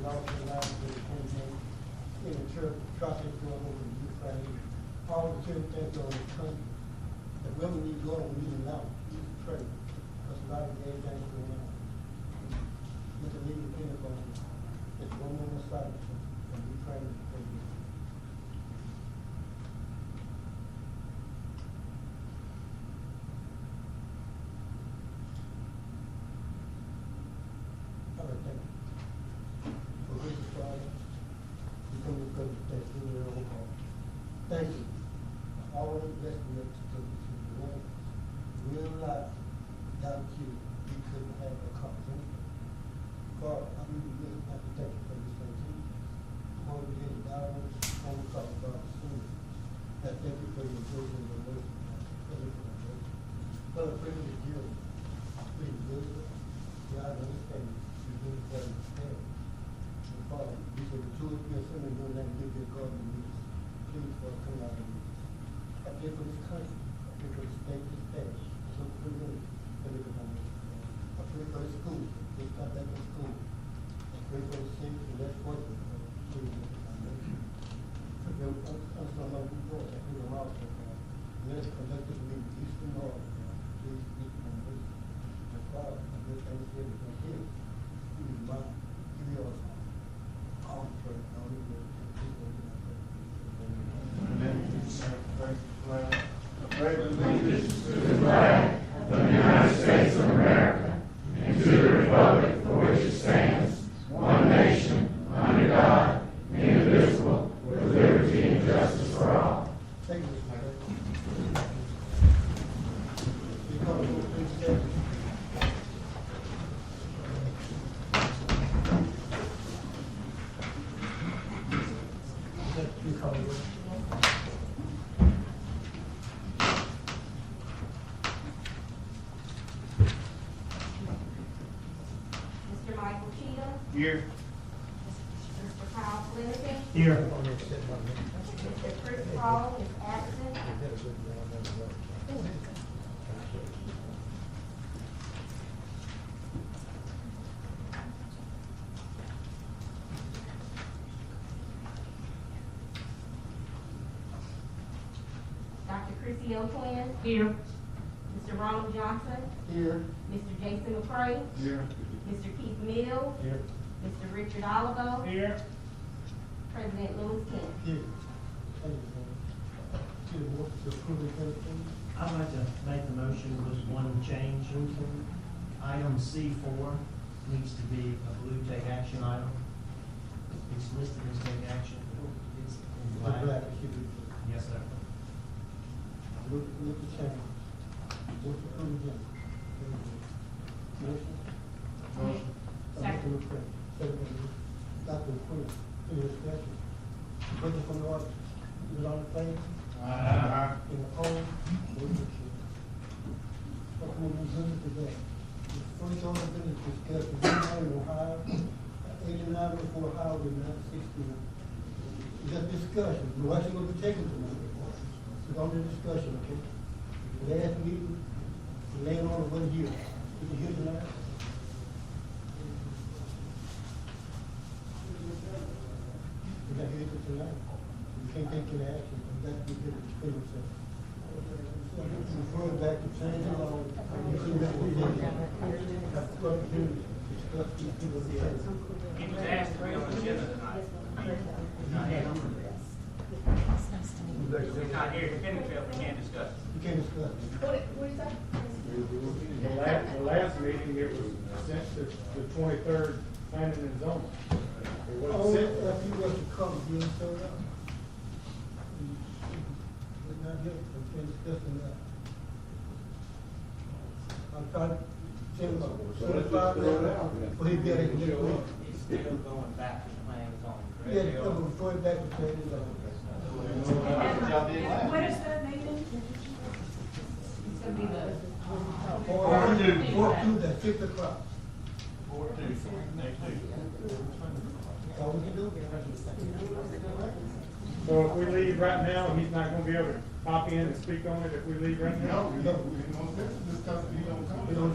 lost their lives in the church, traffic going over in Ukraine, all the church things over the country. The women need to go and meet them now, need to pray, because a lot of gay things going on. Let the legal depend upon it. It's one more side, and we pray for you. All right, thank you. For gracious Father, we come to pray that you will overcome. Thank you. All the best we have to do. Real life, without you, we couldn't have accomplished. God, I really have to thank you for this thing too. Lord, we did dollars on the top of our sin. I thank you for your grace and your mercy. Thank you for your grace. Father, pray for the healing. Please, wisdom, God, understanding. You do it for understanding. And Father, we say the two of you are sending your name, give your God in this. Please, Father, come out of this. I pray for this country. I pray for the state, this parish. So pray for this. I pray for the school. They start back in school. I pray for the safe and less fortunate. I'm sorry, my people, I pray them out. Let us collectively, east and north, please speak on this. My Father, I pray Thanksgiving for here. Give me mine. Give me yours. All the praise, all the glory. Amen. Pledge allegiance to the flag of the United States of America and to the republic for which it stands, one nation, under God, indivisible, with liberty and justice for all. Thank you, Mr. Mayor. You call the roll, please, Stephen. You call the roll. Mr. Michael Cheatham, Here. Mr. Kyle Flanagan, Here. Mr. Chris Paul is absent. Dr. Chrissy O'Quinn. Here. Mr. Ronald Johnson. Here. Mr. Jason McCray. Here. Mr. Keith Mills. Here. Mr. Richard Oliver. Here. President Louis King. Here. Thank you, sir. To the board, to approve the everything. I'd like to make the motion with one change. Item C4 needs to be a blue take action item. It's listed as take action. It's in The black. black, it should be. Yes, sir. Look the change. What's the approve again? Motion? Motion. Second. Dr. Quinn, any discussion? Question from the audience? Is it all in favor? Aye. In opposed? Motion carries. What can we do business today? The first order of business discussed is in Ohio, 8904 Highway 960. Is that discussion? We're actually going to be taking tonight. It's only discussion, okay? Last meeting, the landowner wasn't here. Is he here tonight? Is that here tonight? We can't take any action, but that's the good experience. Refer back to change the law. You see that we did. Have to discuss these people. He was asked to be on the agenda tonight. He's not here. He's not here. If any fail, we can't discuss it. You can't discuss. The last meeting, it was sent to the 23rd planning and zoning. It Oh, wasn't sent. if you was to come, you didn't show up. We're not here, we can't discuss that. I'm trying to tell you about So let's just throw it out then. Well, he got it next week. He's still going back to the planning and zoning, correct? Yeah, come refer it back to planning and zoning. What is the name? It's gonna be the. 4-2, that's 6 o'clock. 4-2. Next week. All we can do. So if we leave right now, he's not gonna be able to pop in and speak on it if we leave right now? We don't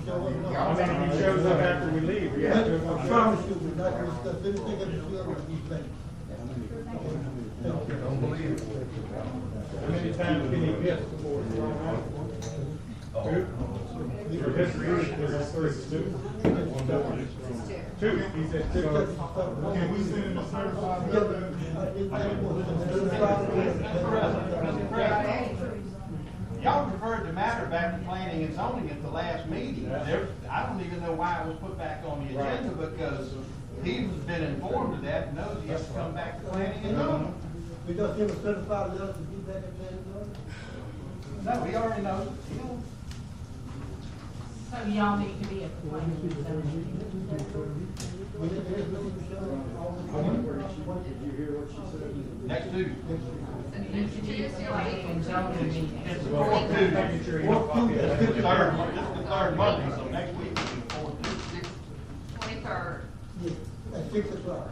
show up. I mean, if he shows up after we leave, I yeah. still gonna show up. promise you, we're not gonna discuss anything of the field of these things. Don't believe it. How many times can he miss before it's thrown out? Two? For this reason, there's a first two. Two, he said two. Can we send him a certified letter? Y'all referred the matter back to planning and zoning at the last meeting. I don't even know why it was put back on the agenda, because he's been informed of that, and knows he has to come back to planning and zoning. We just give a certified letter to do that at planning board? No, he already knows. He knows. So y'all need to be at the planning and zoning. We didn't hear from Michelle all the time. Did you hear what she said? Next Tuesday. Each planning and zoning meeting. It's the Well, fourth Tuesday. making sure you don't copy it. This is the third Monday, so next week will be the fourth Tuesday. 23rd. Yeah, at 6 o'clock.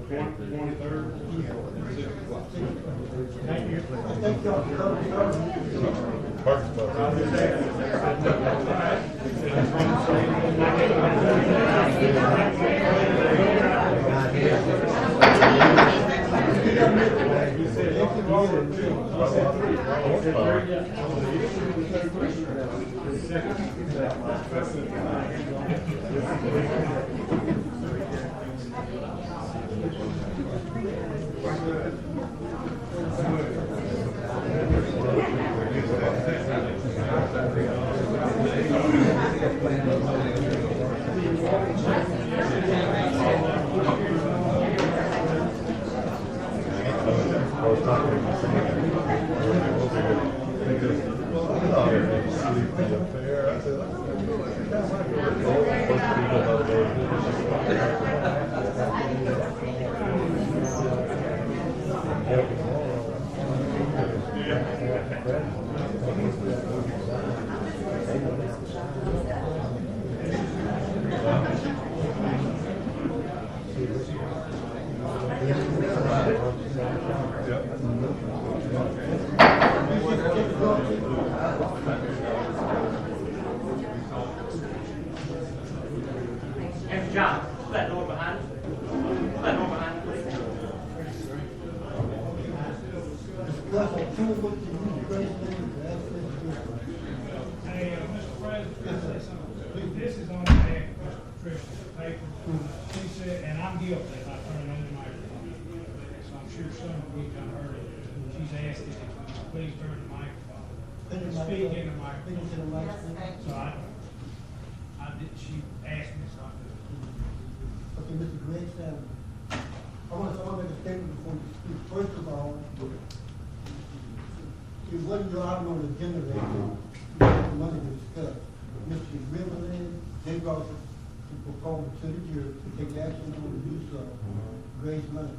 23rd. Thank you. I thank y'all for coming. And John, put that door behind us. Put that door behind us, please. Discuss approval to use grace name for access to. Hey, Mr. President, this is on behalf of Mr. Patricia's paper. She said, and I'm guilty, I turned on the microphone. So I'm sure some of you done heard it. She's asked if you could please turn the microphone. Speak in the microphone. So I did, she asked me something. Okay, Mr. Greg Sanders. I want to make a statement before you speak. First of all, it wasn't your item on the agenda that the money to discuss. Mr. Riverland, they brought it to propose to the jury to take action on the use of Grace money.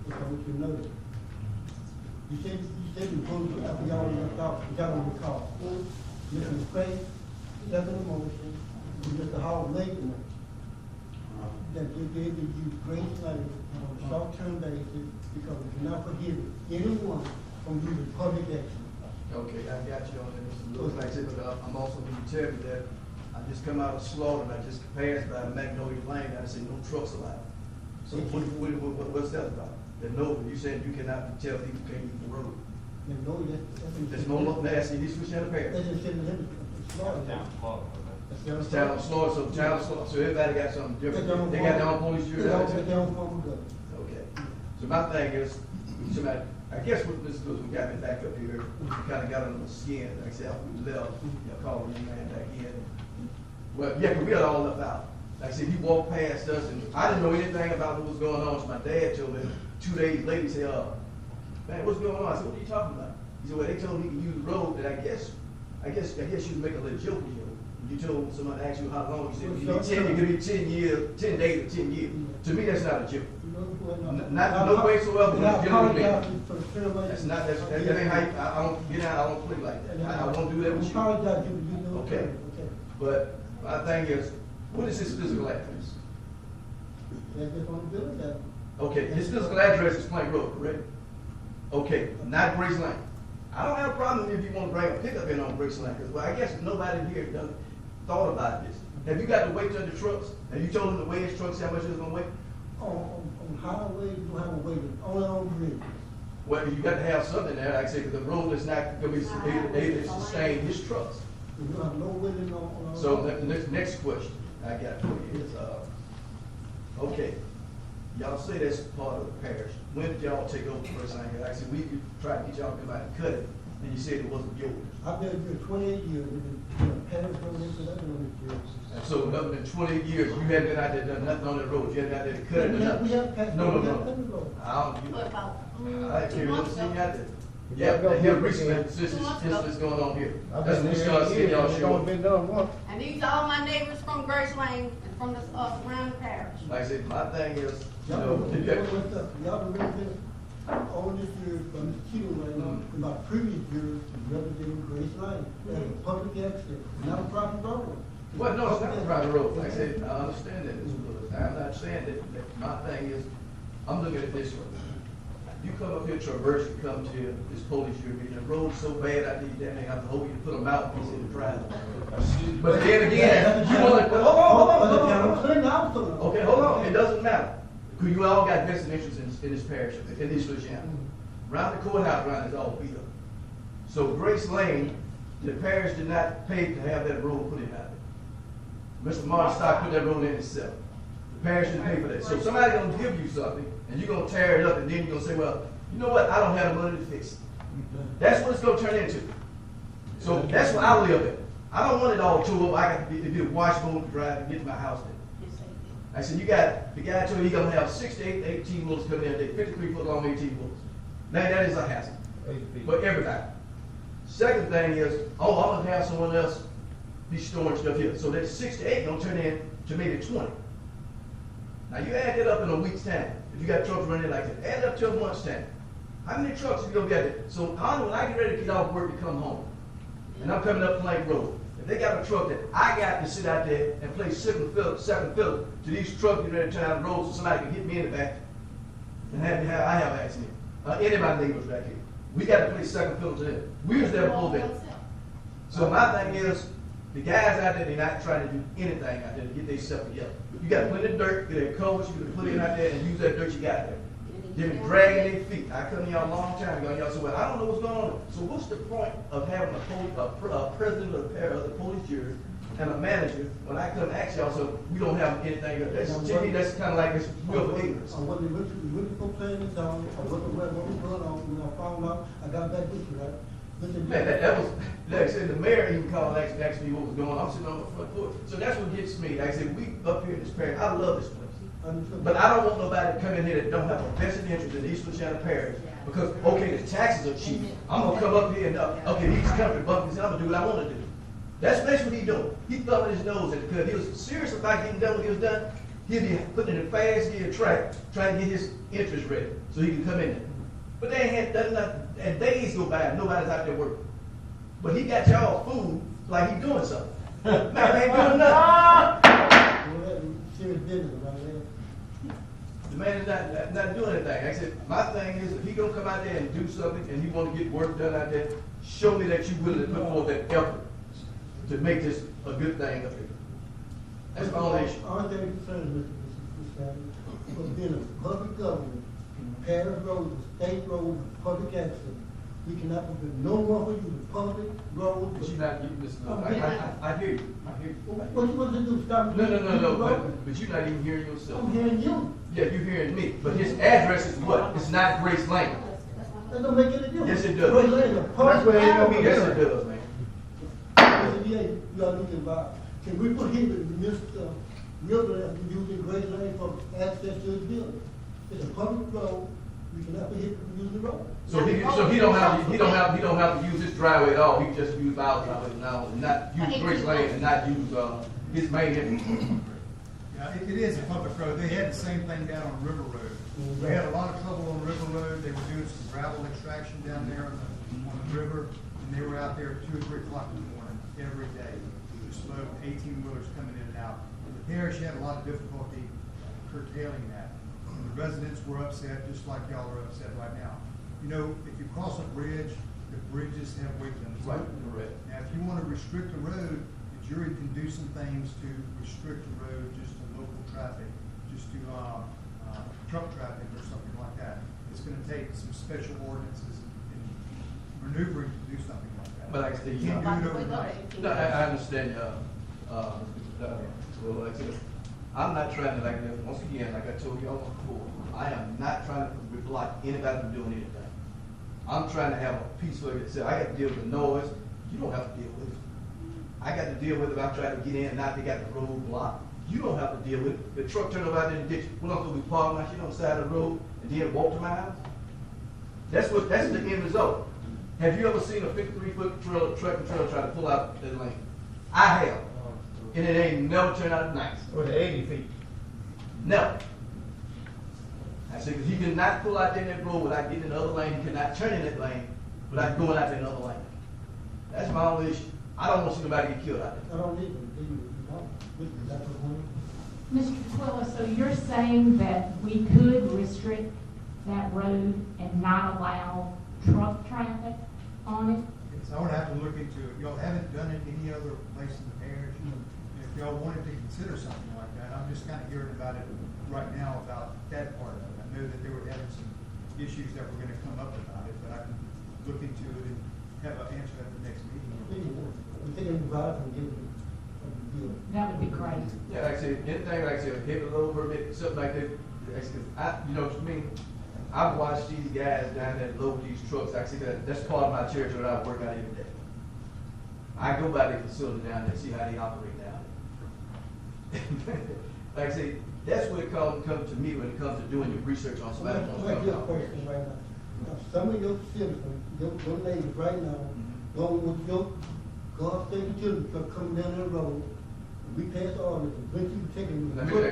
If I want you to know that. You said you voted after y'all thought, y'all don't recall. Mr. McCray, second motion, and Mr. Howard made the motion. That they gave to use Grace money on a short-term basis because it cannot prohibit anyone from using public action. Okay, I got you on that, Mr. Lewis. Like I said, but I'm also going to tell you that I just come out of Slaughter and I just passed by Magnolia Lane, and I see no trucks allowed. So what's that about? That no, you said you cannot tell people can't use the road. And no, that's. There's no look nasty, this was Shannon Parish. That's just in the limit. It's Florida. It's town of Slaughter, so everybody got something different. They got their own police jury. They got their own form of government. Okay. So my thing is, somebody, I guess what Mr. Lewis, we got me back up here, we kind of got under my skin, like I said, after we left, called the man back in. Well, yeah, 'cause we had all left out. Like I said, he walked past us, and I didn't know anything about what was going on, so my dad told me 2 days later, he said, man, what's going on? I said, what are you talking about? He said, well, they told me he could use the road, and I guess you make a little joke, you know. You told someone to ask you how long, you said, you give me 10 years, 10 days or 10 years. To me, that's not a joke. Not no way so well, but that's not, that ain't how, I don't get out, I don't play like that. I won't do that with you. Apologize, you know. Okay. But my thing is, what is his physical address? That's just on the building, that. Okay, his physical address is Plank Road, correct? Okay, not Grace Lane. I don't have a problem if you want to bring a pickup in on Grace Lane, because, well, I guess nobody here done thought about this. Have you got to wait till the trucks? Have you told them to weigh his trucks, how much it's gonna weigh? On highway, you don't have a waiting, only on bridges. Well, you got to have something there, like I say, because the road is not gonna be able to sustain his trucks. You don't have no waiting on. So the next question I got for you is, okay, y'all say that's part of the parish. When did y'all take over the first thing? Like I said, we tried to get y'all to come out and cut it, and you said it wasn't yours. I've been here 28 years, and parish going into that one years. And so, other than 20 years, you haven't been out there done nothing on that road. You haven't been out there to cut it or nothing. We have passed. No. I can't remember seeing you out there. Yeah, here recently, since it's going on here. That's when we started seeing y'all show. And these are all my neighbors from Grace Lane and from the surrounding parish. Like I said, my thing is, you Y'all know, been representing all this year from the Q Lane, about previous years, representing Grace Lane, as a public access, not a private road. well, no, it's not a private road. Like I said, I understand that, Mr. Lewis. I'm not saying that my thing is, I'm looking at this way. You come up here, traverse, you come to this police union, the road's so bad, I need that thing, I have to hold you to put a mouthpiece in the drive. But then again, you want to, hold on. Okay, hold on, it doesn't matter. Because you all got vested interests in this parish, in this Feliciana. Around the courthouse, around is all beat up. So Grace Lane, the parish did not pay to have that road put in out there. Mr. Martin Stock put that road in himself. The parish didn't pay for that. So somebody's gonna give you something, and you're gonna tear it up, and then you're gonna say, well, you know what, I don't have the money to fix it. That's what it's gonna turn into. So that's what I live in. I don't want it all tore up. I got to be a washboard to drive and get to my house then. I said, you got, the guy told me he's gonna have 6 to 8 18 wheels coming in a day, 53 foot long 18 wheels. Now that is a hassle. But everybody. Second thing is, I'm gonna have someone else be storing stuff here. So that 6 to 8 gonna turn in to maybe 20. Now you add that up in a week's time. If you got trucks running like that, add it up to a month's time. How many trucks are you gonna get there? So when I get ready to get off work to come home, and I'm coming up Plank Road, if they got a truck that I got to sit out there and play second fiddle to these trucks getting ready to turn out the road so somebody can hit me in the back and I have an accident. Any of my neighbors back here. We got to play second fiddle to them. We was there before them. So my thing is, the guys out there, they're not trying to do anything out there to get their stuff together. You got to put it in dirt, get a coach, you can put it out there and use that dirt you got there. They've been dragging their feet. I come to y'all a long time ago, and y'all said, well, I don't know what's going on. So what's the point of having a president of the police jury and a manager when I come ask y'all, so we don't have anything? To me, that's kind of like it's real for ignorance. I wasn't really complaining this on, I wasn't aware what was going on, when I found out, I got back with you, right? Man, that was, like I said, the mayor even called and asked me what was going on. I'm sitting on the front porch. So that's what gets me. Like I said, we up here in this parish, I love this place. But I don't want nobody to come in here that don't have a vested interest in East Feliciana Parish. Because, okay, the taxes are cheap. I'm going to come up here and, okay, he's coming, I'm going to do what I want to do. That's basically what he's doing. He's thumbing his nose at it because he was serious about getting done what he was done. He'll be putting in a fast gear track, trying to get his interest ready so he can come in there. But they ain't done nothing, and days go by and nobody's out there working. But he got y'all food like he's doing something. Man, they ain't doing nothing. Serious business right there. The man is not doing anything. Like I said, my thing is, if he gonna come out there and do something and he wanna get work done out there, show me that you're willing to put forth that effort to make this a good thing up here. That's my only issue. Aren't they concerned, Mr. Stanley, for being a public government, parish roads, state roads, public access? We cannot put no more for you than public roads. But you're not getting this. I hear you. I hear you. What you want to do? Stop? No. But you're not even hearing yourself. I'm hearing you. Yeah, you're hearing me. But his address is what? It's not Grace Lane. That don't make any difference. Yes, it does. Grace Lane is a public road. Yes, it does, man. You are looking about, can we prohibit Mr. Miller from using Grace Lane for access to his building? It's a public road. We cannot prohibit from using the road. So he don't have to use this driveway at all. He can just use our driveway now and not use Grace Lane and not use his main entrance. Yeah, it is a public road. They had the same thing down on River Road. We had a lot of trouble on River Road. They were doing some gravel extraction down there on the river, and they were out there at 2 or 3 o'clock in the morning every day. Just slow 18-wheelers coming in and out. And the parish had a lot of difficulty curtailing that. And the residents were upset, just like y'all are upset right now. you know, if you cross a bridge, the bridges have weight limits. Right, correct. Now, if you want to restrict the road, the jury can do some things to restrict the road just to local traffic, just to, truck traffic or something like that. It's gonna take some special ordinances and maneuvering to do something like that. But like I said, You can't do it overnight. No, I understand, well, like I said, I'm not trying to, like, once again, like I told y'all before, I am not trying to block anybody from doing anything. I'm trying to have a peaceful, so I got to deal with the noise, you don't have to deal with it. I got to deal with it if I try to get in and out, they got the road blocked. You don't have to deal with it. The truck turned over out in the ditch, we're not gonna be parking my shit on the side of the road and then walk to my house. That's the end result. Have you ever seen a 53-foot truck and trailer try to pull out that lane? I have. And it ain't never turned out nice. With 80 feet. Never. I said, because he cannot pull out there in that road without getting in the other lane, he cannot turn in that lane without going out there in the other lane. That's my only issue. I don't want to see nobody get killed out there. I don't need them, do you? That's the point. Mr. Twilla, so you're saying that we could restrict that road and not allow truck traffic on it? Yes, I would have to look into it. Y'all haven't done it any other place in the parish. If y'all wanted to consider something like that, I'm just kind of hearing about it right now about that part of it. I know that they were having some issues that were going to come up about it, but I can look into it and have an answer at the next meeting. We take them drive and give them a deal. That would be great. Yeah, like I said, anything like I said, heavy load permit, something like that. You know what I mean? I've watched these guys down there load these trucks. Like I said, that's part of my territory that I work out every day. I go by the facility down there and see how they operate down there. Like I say, that's what it comes to me when it comes to doing your research on somebody. Let me get a question right now. Now, some of your citizens, your neighbors right now, going with your God save the children truck coming down the road, we pass the ordinance, and bring you taking. Let me tell you.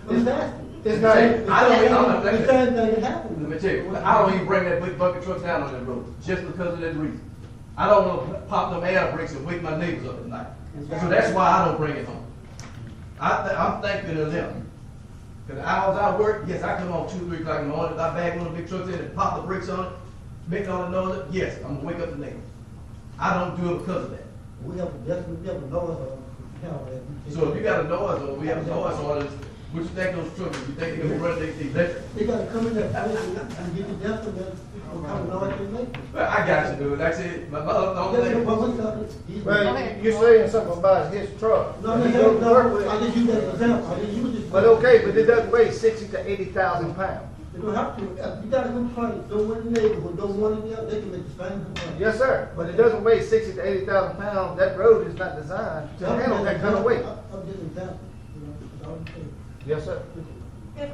I'm asking. It's not, The same thing happened. Let me tell you, I don't even bring that big bucket trucks down on that road, just because of that reason. I don't want to pop them air brakes and wake my neighbors up at night. So that's why I don't bring it home. I'm thankful to them. Because the hours I work, yes, I come on 2, 3 o'clock in the morning, if I bag one of the big trucks in and pop the brakes on it, make all the noise, yes, I'm gonna wake up the neighbors. I don't do it because of that. We have a noise on. So if you got a noise or we have a noise orders, what you think those trucks, you think they're gonna run the electric? They gotta come in there and get the death of them, what kind of noise they make. Well, I got you, dude. Like I said, my mother, the only thing. well, you're saying something about his truck. No, He goes to work with I it. just use that as an example, I just use it. But okay, but it doesn't weigh 60 to 80,000 pounds. You don't have to, if you got a complaint, don't want the neighborhood, don't want any other, they can make the same complaint. Yes, sir, but it doesn't weigh 60 to 80,000 pounds. That road is not designed to handle that kind of weight. I'm just an example, you know, that's all I'm saying. Yes, sir. If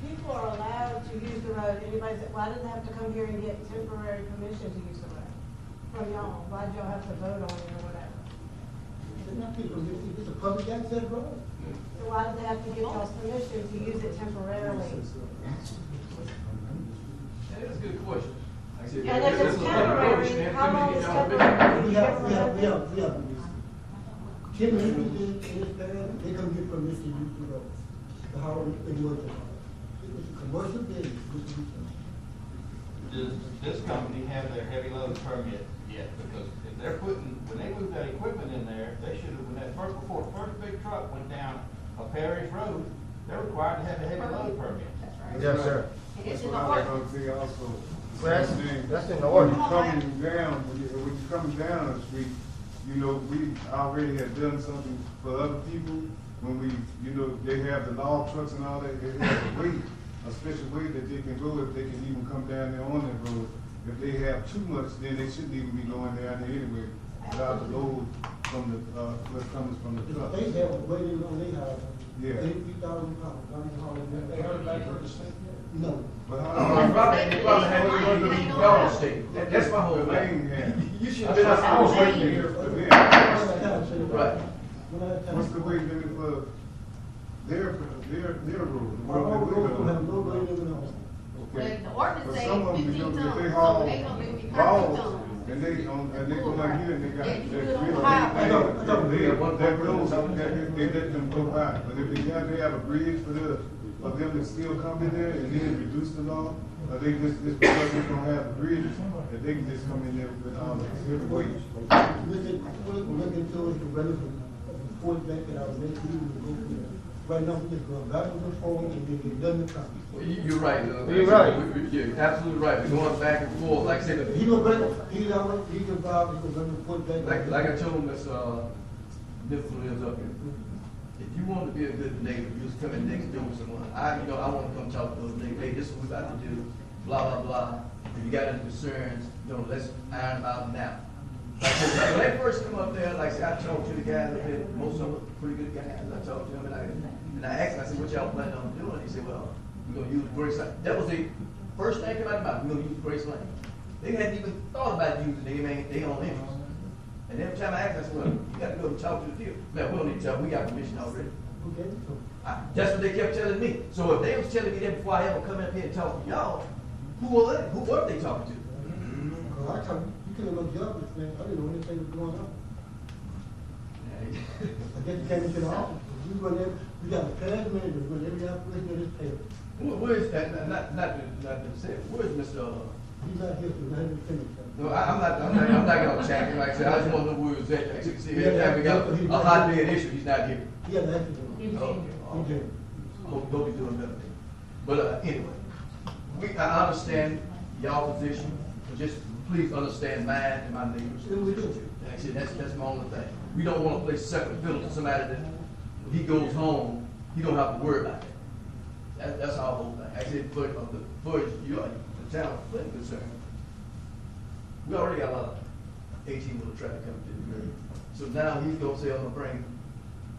people are allowed to use the road, anybody said, why do they have to come here and get temporary permission to use the road? From y'all, why do y'all have to vote on it or whatever? It's a public access road. So why do they have to get y'all's permission to use it temporarily? That is a good question. Like I said, And if this it's is a public road, temporary, man. how long People is get y'all temporary? We have 10 minutes in this town, they come get permission to use the road. The how it was. It's a commercial business. Does this company have their heavy load permit yet? Because if they're when they move that equipment in there, they should have, before the first big truck went down a Parish road, they're required to have a heavy load permit. That's right. Yes, sir. And it's in That's the what I was ordinance. gonna say also. Well, that's in the order. Coming down, when you're coming down the street, you know, we already have done something for other people. When we, you know, they have the log trucks and all that, they have a way, a special way that they can go if they can even come down there on that road. If they have too much, then they shouldn't even be going down there anyway, without the load from the, what comes from the truck. They have a waiting on their house. Yeah. 83,000 pounds. I don't know how they heard back from the state? No. But You probably had to go to the Golden State. That's my whole the thing. main hand. You should have been up. I was waiting to hear from them. Right. What's the weight limit for their road? The Our road that we road don't have no go on? weight limit on it. Okay. The ordinance But says some of them, 15 you know, tons, if they so haul they gonna be 30 balls, tons. and they go down here and they got, Yeah, that you do it really, on the highway. that road, they let them go by. But if they have a bridge for the for them to still come in there and then reduce the law? Or they just because we don't have the bridges, that they can just come in there with all the every week? Look into it, the relevant report back at our next meeting, we'll go through that. Right now, we just go back to the phone and then get done the copy. Well, you're right. You're right. You're absolutely right. We're going back and forth, like I said. He gonna bring, he's involved, he gonna bring the report back. Like I told Miss Nichols lives up here. If you want to be a good neighbor, you just come in next door with someone. I want to come talk to those neighbors. Hey, this is what we about to do. Blah blah blah. If you got any concerns, let's iron them out now. Like I said, when they first come up there, like I said, I talked to the guys up there. Most of them are pretty good guys. I talked to them and I asked him. I said, "What y'all planning on doing?" He said, "Well, we're gonna use Grace Lane." That was the first thing came out of my mouth. We're gonna use Grace Lane. They hadn't even thought about using their own interest. And every time I asked, I said, "Well, you got to go and talk to the people." Man, we don't need to talk. We got permission already. Okay. That's what they kept telling me. So if they was telling me that before I ever come up here and talk to y'all, who are they? What are they talking to? Well, I told you couldn't look job, man. I didn't know anything was going on. I guess you came into the office. We got a past manager, run every operation in this paper. Where is that? Not to say. Where is Mr. He's not here, so not even finished. No, I'm not gonna check him. Like I said, I just want to know where he's at. Like, see, every time we got a hot bed issue, he's not here. Yeah, that's it. Don't be doing nothing. But anyway, I understand y'all position. Just please understand mine and my neighbors' position. Like I said, that's my only thing. We don't want to play second fiddle to somebody that when he goes home, he don't have to worry about that. That's our whole thing. I said, for you, the town of Clinton concerned, we already got a lot of 18-wheeler traffic coming through the area. So now he's gonna say, I'm gonna bring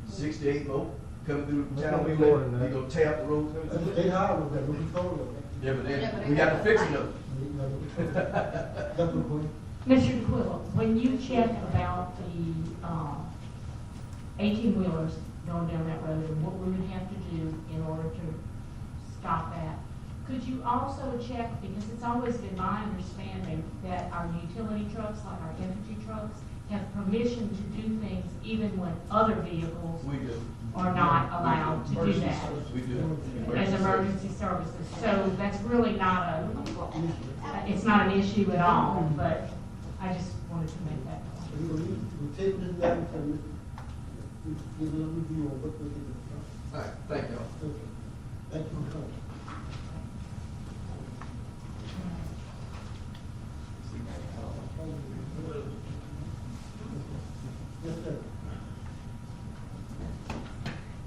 6 to 8 more coming through town. He's gonna tear up the road. They hired with that, we told them. Yeah, but then we got to fix it up. Mr. DeQuilla, when you check about the 18-wheelers going down that road and what we would have to do in order to stop that, could you also check, because it's always been my understanding that our utility trucks, like our infantry trucks, have permission to do things even when other vehicles are not allowed to do that. We do. As emergency services. So that's really not it's not an issue at all, but I just wanted to make that point. We'll take this down and give a review of what we did. All right, thank y'all. Okay. Thank you for coming. Yes, sir.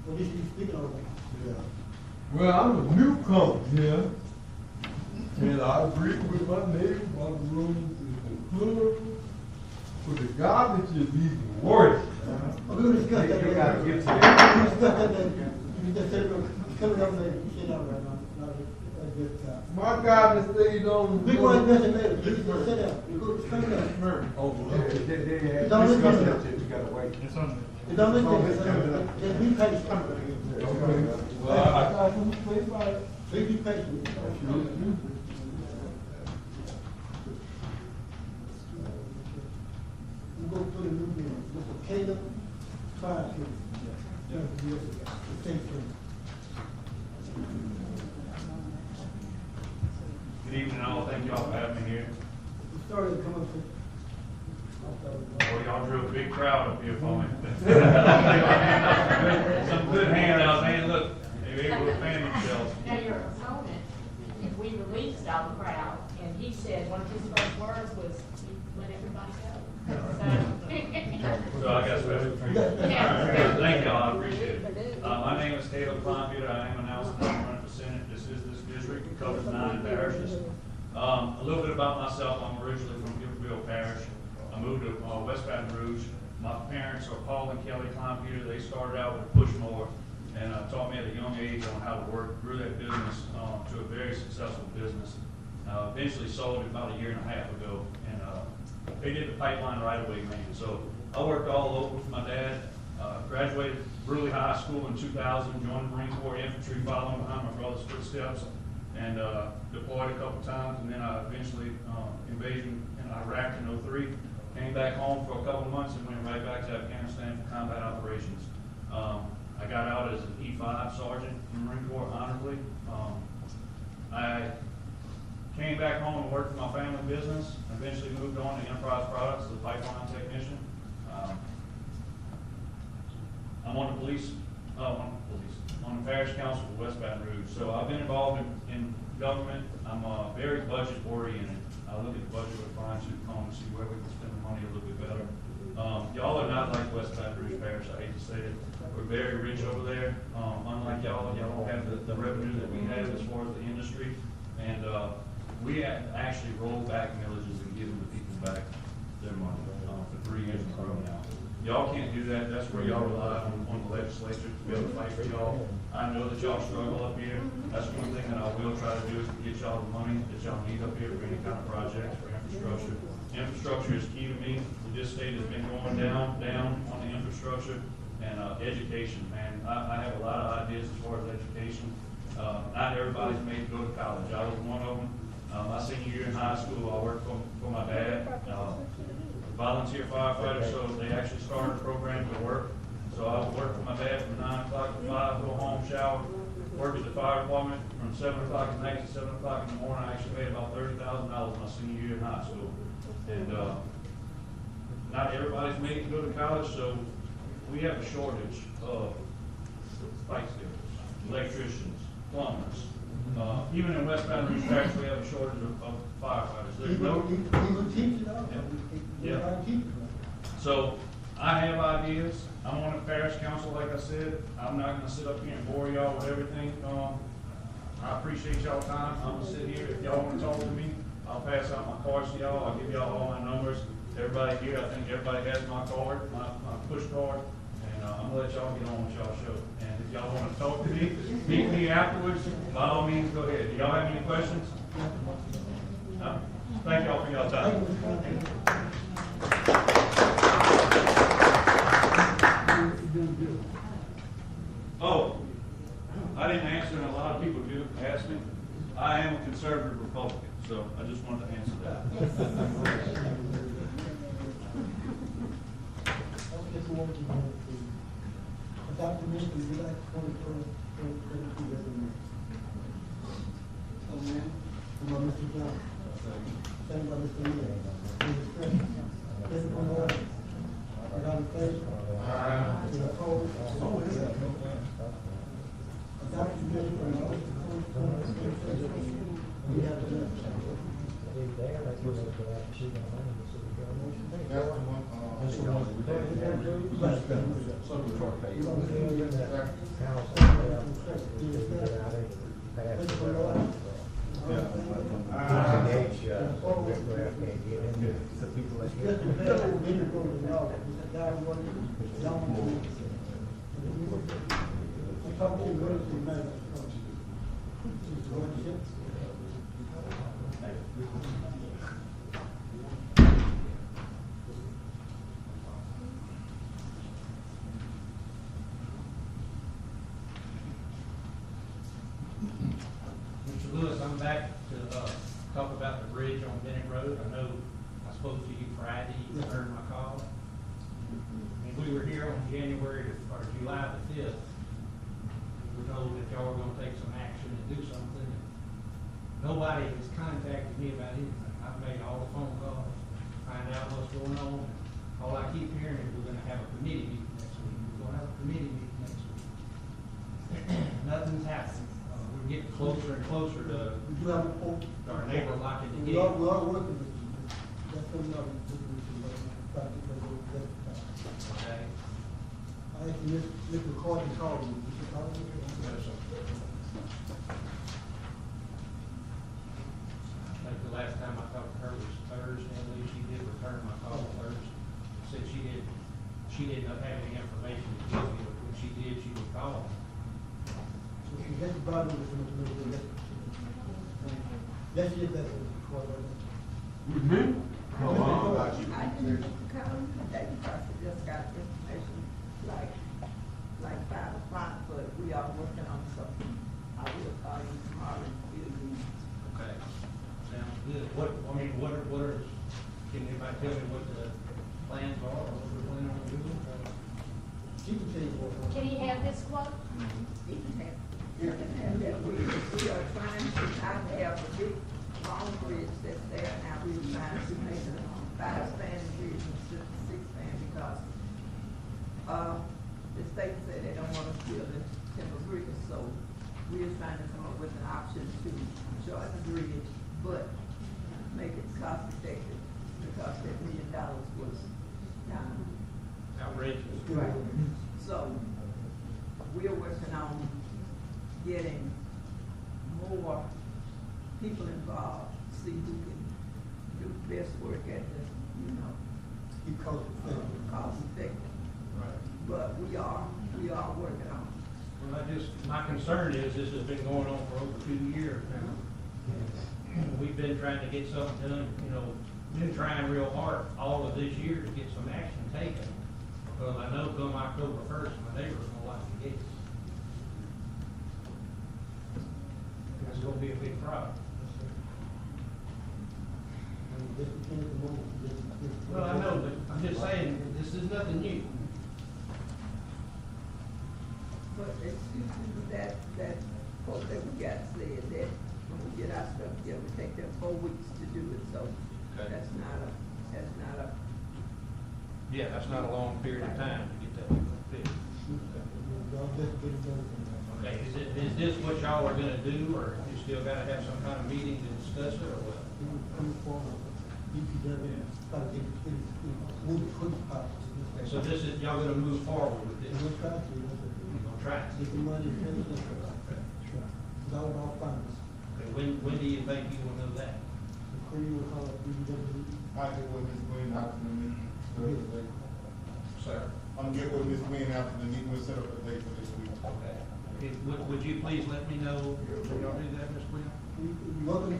What is you speaking of? Yeah. Well, I'm a newcomer here, and I agree with my neighbor about the road is included. But the garbage is even worse. We're going to discuss that. You gotta get to We'll that. discuss that later. You just said, coming up later, you sit down right now. My garbage stays on. We want to discuss it later. You just sit down. You go, come down. Oh, It's on the agenda. You gotta wait. It's on It's on the agenda. Just be patient. Well, I got to play by it. Please be patient. We go to the new man, Mr. Caleb Parish. Thank you. Good evening, all. Thank y'all for having me here. Sorry to come up with. Well, y'all drew a big crowd up here for me. Some good handouts, man. Look, they were able to fan themselves. Now, your opponent, if we released all the crowd, and he said one of his first words was, let everybody go. So I got special treatment. Yeah. Thank y'all, I appreciate it. My name is Caleb Kleinfeld. I am announcing I'm running for Senate. This is this district. It covers 9 parishes. A little bit about myself. I'm originally from Gilbertville Parish. I moved to West Baton Rouge. My parents are Paul and Kelly Kleinfeld. They started out with a push mower and taught me at a young age on how to work, grew that business to a very successful business. Eventually sold it about 1.5 years ago, and they did the pipeline right away, man. So I worked all over with my dad, graduated Burley High School in 2000, joined the Marine Corps Infantry following behind my brother's footsteps, and deployed a couple times, and then I eventually invasion in Iraq in 2003. Came back home for a couple of months and went right back to Afghanistan for combat operations. I got out as an E5 sergeant in the Marine Corps honorably. I came back home and worked for my family business. Eventually moved on to Enterprise Products as a pipeline technician. I'm on the parish council for West Baton Rouge. So I've been involved in government. I'm very budget oriented. I look at the budget with a fine tooth comb to see where we can spend the money a little bit better. Y'all are not like West Baton Rouge Parish, I hate to say it. We're very rich over there. Unlike y'all don't have the revenue that we have as far as the industry. And we actually roll back millages and give the people back their money for 3 years in a row now. Y'all can't do that. That's where y'all rely on the legislature to be able to fight for y'all. I know that y'all struggle up here. That's one thing that I will try to do is to get y'all the money that y'all need up here for any kind of projects for infrastructure. Infrastructure is key to me. This state has been going down on the infrastructure and education, man. I have a lot of ideas as far as education. Not everybody's made to go to college. I was one of them. My senior year in high school, I worked for my dad. Volunteer firefighter, so they actually started a program to work. So I would work for my dad from 9 o'clock to 5, go home, shower, work at the fire department from 7 o'clock at night to 7 o'clock in the morning. I actually made about $30,000 my senior year in high school. And not everybody's made to go to college, so we have a shortage of pipe fitters, electricians, plumbers. Even in West Baton Rouge Parish, we have a shortage of firefighters. There's no. Yeah. So I have ideas. I'm on the parish council, like I said. I'm not going to sit up here and bore y'all with everything. I appreciate y'all's time. I'm going to sit here. If y'all want to talk to me, I'll pass out my cards to y'all. I'll give y'all all my numbers. Everybody here, I think everybody has my card, my push card. And I'm going to let y'all get on with y'all show. And if y'all want to talk to me, meet me afterwards, by all means, go ahead. Do y'all have any questions? No? Thank y'all for y'all time. Oh, I didn't answer, and a lot of people do ask me. I am a conservative Republican, so I just wanted to answer that. Dr. Minister, would you like to come forward? By Mr. John. Second by Mr. Lee. Any discussion? This one order. Without a favor? Any opposed? Dr. Minister, we have the Mr. Lewis, I'm back to talk about the bridge on Bennett Road. I know I spoke to you Friday, you heard my call. And we were here on January or July the 5th. We were told that y'all were going to take some action and do something. Nobody has contacted me about anything. I've made all the phone calls, find out what's going on. All I keep hearing is we're going to have a committee meeting next week. We're going to have a committee meeting next week. Nothing's happening. We're getting closer and closer to our neighbor locking the gate. We are working with you. That's what we are working with you. Okay. I think Mr. Carter called you. Mr. Carter? Yes, sir. I think the last time I talked to her was Thursday. I believe she did return my call Thursday. Said she didn't have any information to give me, but when she did, she would call. So she has the bottom of the let's get that quarter. Mm-hmm. I didn't come today because I just got information like 5 o'clock, but we are working on something. I will call you tomorrow and fill you. Okay. Sounds good. What are, can anybody tell me what the plans are or what we're planning on doing? She can tell you what. Can he have this quote? You can have that. We are trying to, I have a big, long bridge that's there now, we're trying to make it a 5-span bridge instead of 6-span because, the state said they don't want us to build a timber bridge, so we're trying to come up with an option to shorten the bridge, but make it cost effective because that $1 million was kind of Outrageous. right. So, we're working on getting more people involved, see who can do the best work at this, you know, cost effective. Right. But we are working on Well, my concern is this has been going on for over 2 years now. We've been trying to get something done, been trying real hard all of this year to get some action taken. Because I know come October 1st, my neighbor's gonna like the gates. It's gonna be a big problem. Well, I know, but I'm just saying, this is nothing new. But excuse me, that quote that we got said that when we get our stuff together, we take them 4 weeks to do it, so Okay. that's not a, Yeah, that's not a long period of time to get that fixed. Okay, is this what y'all are gonna do, or you still gotta have some kind of meeting to discuss it, or what? Okay, so this is, y'all gonna move forward with this? You're gonna try to? Okay, when do you think you will know that? I get with Ms. Green after the meeting Thursday. Sir? I'm get with Ms. Green after the meeting, we'll set up a date for this week. Okay. Would you please let me know, will y'all do that, Ms. Quinn? Okay.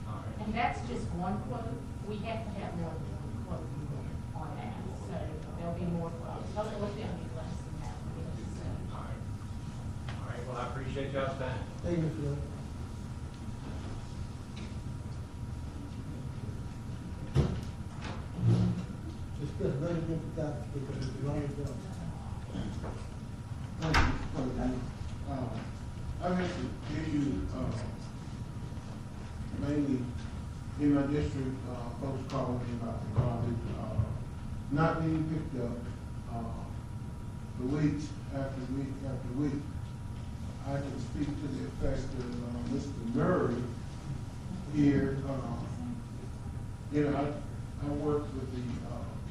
All right. And that's just one quote. We have to have more than one quote on that, so there'll be more quotes. Hopefully it'll be less than that. All right. All right, well, I appreciate y'all's time. Thank you, Phil. Just put a very good job because it's a long job. Thank you, President. I have to give you, mainly in my district, folks calling me about the garbage, not being picked up, the weeks after week after week. I can speak to the effect of, Mr. Murray here, I work with the,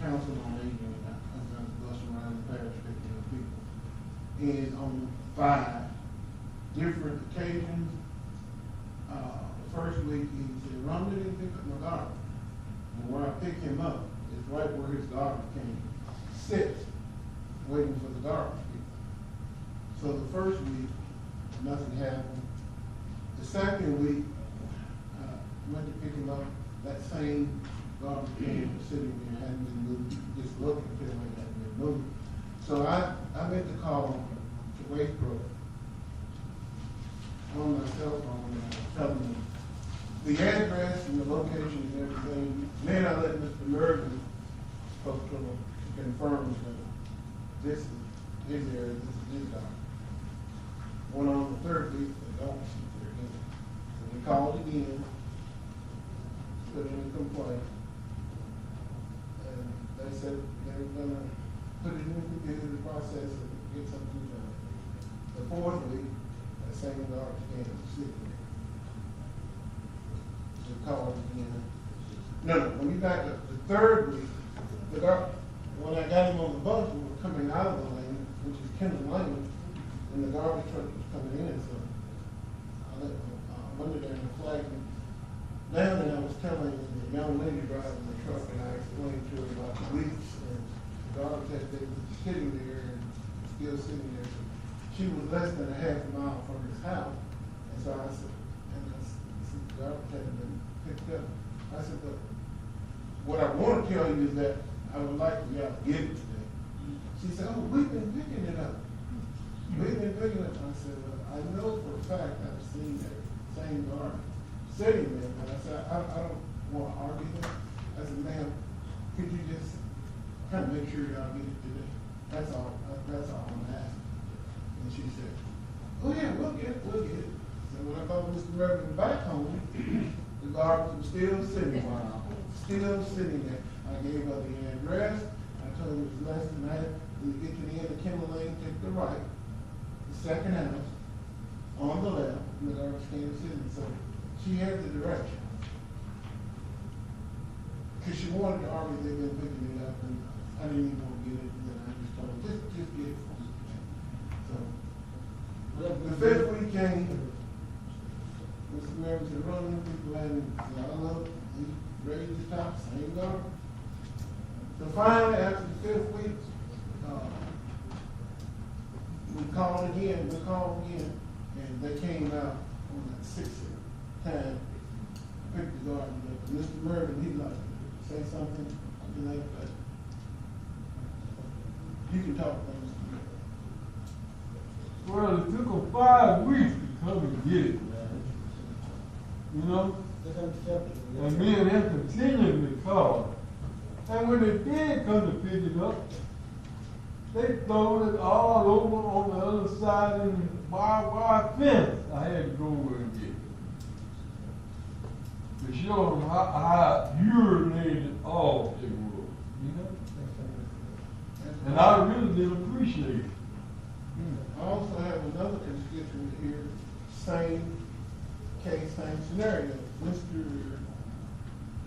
council on aging, I've done the bus around the parish picking up people. And on 5 different occasions, the first week he said, Ron didn't pick up my garbage. And where I pick him up is right where his garbage can sit, waiting for the garbage people. So the first week, nothing happened. The second week, went to pick him up, that same garbage can was sitting there, hadn't been moved, just looking at him, it hadn't been moved. So I made the call to Waste Pro on my cell phone, and I told them the address and the location and everything. Then I let Mr. Mervin confirm that this is his area, this is his garbage. Went on the third week, they don't see there again. So we called again, put in a complaint. And they said they were gonna put it in the computer process and get something done. The fourth week, that same garbage can was sitting there. We called again. No, when we back up, the third week, when I got him on the bus, we were coming out of the lane, which is Kendall Lane, and the garbage truck was coming in, so I let Monday there and flagged him down, and I was telling the young lady driving the truck, and I explained to her about the leaks, and the garbage had been sitting there, and still sitting there. She was less than a half mile from his house, and so I said, the garbage hadn't been picked up. I said, but what I want to tell you is that I would like for y'all to get it today. She said, oh, we've been picking it up. We've been picking it up. I said, well, I know for a fact I've seen that same garbage sitting there, but I said, I don't want to argue that. I said, ma'am, could you just kind of make sure y'all get it today? That's all I'm asking. And she said, oh yeah, we'll get it. So when I called Mr. Mervyn back home, the garbage was still sitting there. I gave her the address. I told her it was less than that. We get to the end of Kendall Lane, take the right, the second house, on the left, with our still sitting. So she had the direction. Cause she wanted to argue, they've been picking it up, and I didn't even want to get it, and then I just told her, just get it. So, the fifth week came, Mr. Mervyn said, running, people had it, I love it, he raised the top, same garbage. So finally, after the fifth week, we called again, and they came out on that sixth time, picked the garbage up. Mr. Mervyn, he like, say something, you know, but you can talk about Mr. Mervyn. Well, it took them 5 weeks to come and get it, man. You know? And me and them continually called. And when they did come to pick it up, they throwed it all over on the other side in the barbed wire fence. I had to go over and get it. To show them how urinated off they were, you know? And I really did appreciate it. I also have another constituent here, same case, same scenario.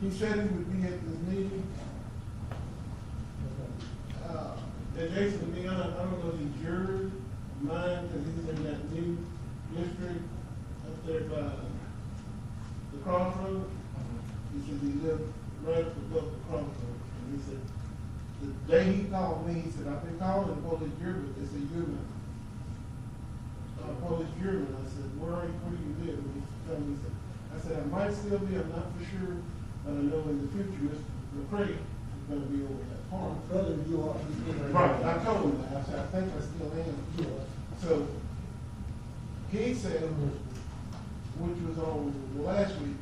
He said he would be at this meeting. That Jason Leon, I don't know if he's yours, mine, because he's in that new district up there by the crossroads. He said he lived right up above the crossroads. And he said, the day he called me, he said, I've been calling the police bureau, but they said, you're police bureau. I said, where do you live? And he told me, I said, I might still be, I'm not for sure, but I know in the future, Mr. McCray is going to be over that farm. Brother, you are. Right, I told him that. I said, I think I still am. So, he said, which was on last week,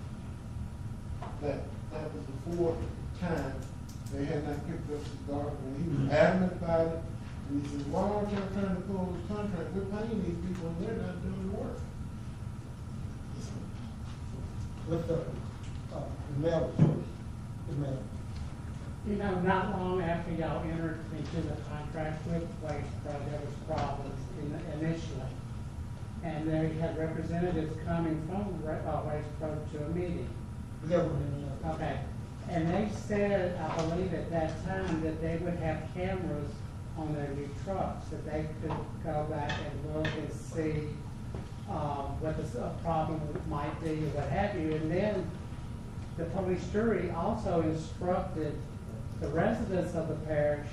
that was the fourth time they had not picked up the garbage, and he was adamant about it. And he said, why aren't you trying to pull this contract? We're paying these people and they're not doing the work. What's the mail choice? The mail. You know, not long after y'all entered into the contract with Waste Pro, there was problems initially. And they had representatives coming from Waste Pro to a meeting. Okay. And they said, I believe at that time, that they would have cameras on their new trucks, that they could go back and look and see what the problem might be or what have you. And then the police jury also instructed the residents of the parish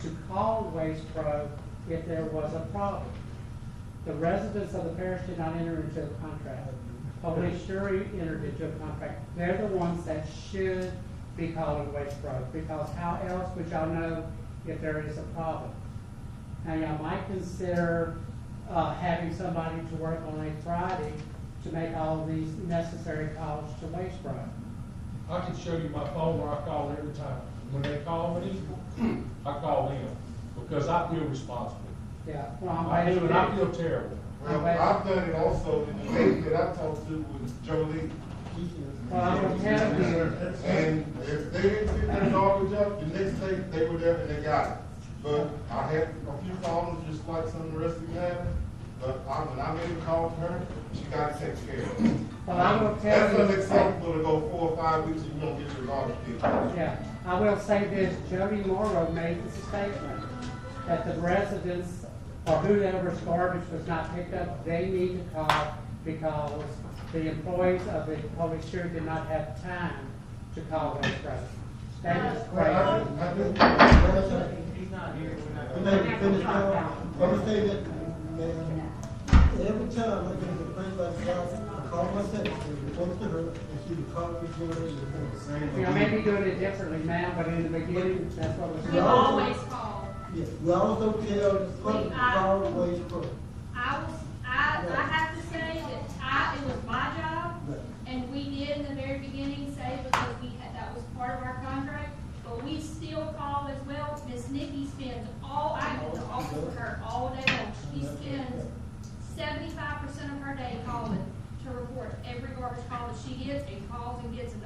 to call Waste Pro if there was a problem. The residents of the parish did not enter into a contract. Police jury entered into a contract. They're the ones that should be calling Waste Pro, because how else would y'all know if there is a problem? Now, y'all might consider having somebody to work on a Friday to make all these necessary calls to Waste Pro. I can show you my phone where I call every time. When they call me, I call them, because I feel responsible. Yeah, well, I do, and I feel terrible. Well, I've done it also in the case that I talked to with Jolie. Well, I'm gonna tell you. And if they didn't pick the garbage up, the next day they were there and they got it. But I had a few calls, just like some of the rest of you have. But when I made a call to her, she got it taken care of. Well, I will tell That's you. unacceptable to go 4 or 5 weeks and you don't get your garbage picked up. Yeah, I will say this, Jody Morrow made the statement that the residents or whoever's garbage was not picked up, they need to call, because the employees of the public jury did not have time to call Waste Pro. That is crazy. He's not here. I'm gonna say that, man, every time I get a complaint like that, I call my secretary, report to her, and she would call me for it. You know, maybe doing it differently now, but in the beginning, that's what was. We always call. Yes, we also tell the public to call Waste Pro. I have to say that it was my job, and we did in the very beginning say, because that was part of our contract, but we still call as well. Miss Nikki spends I of her day calling to report every garbage call that she gets, and calls and gets an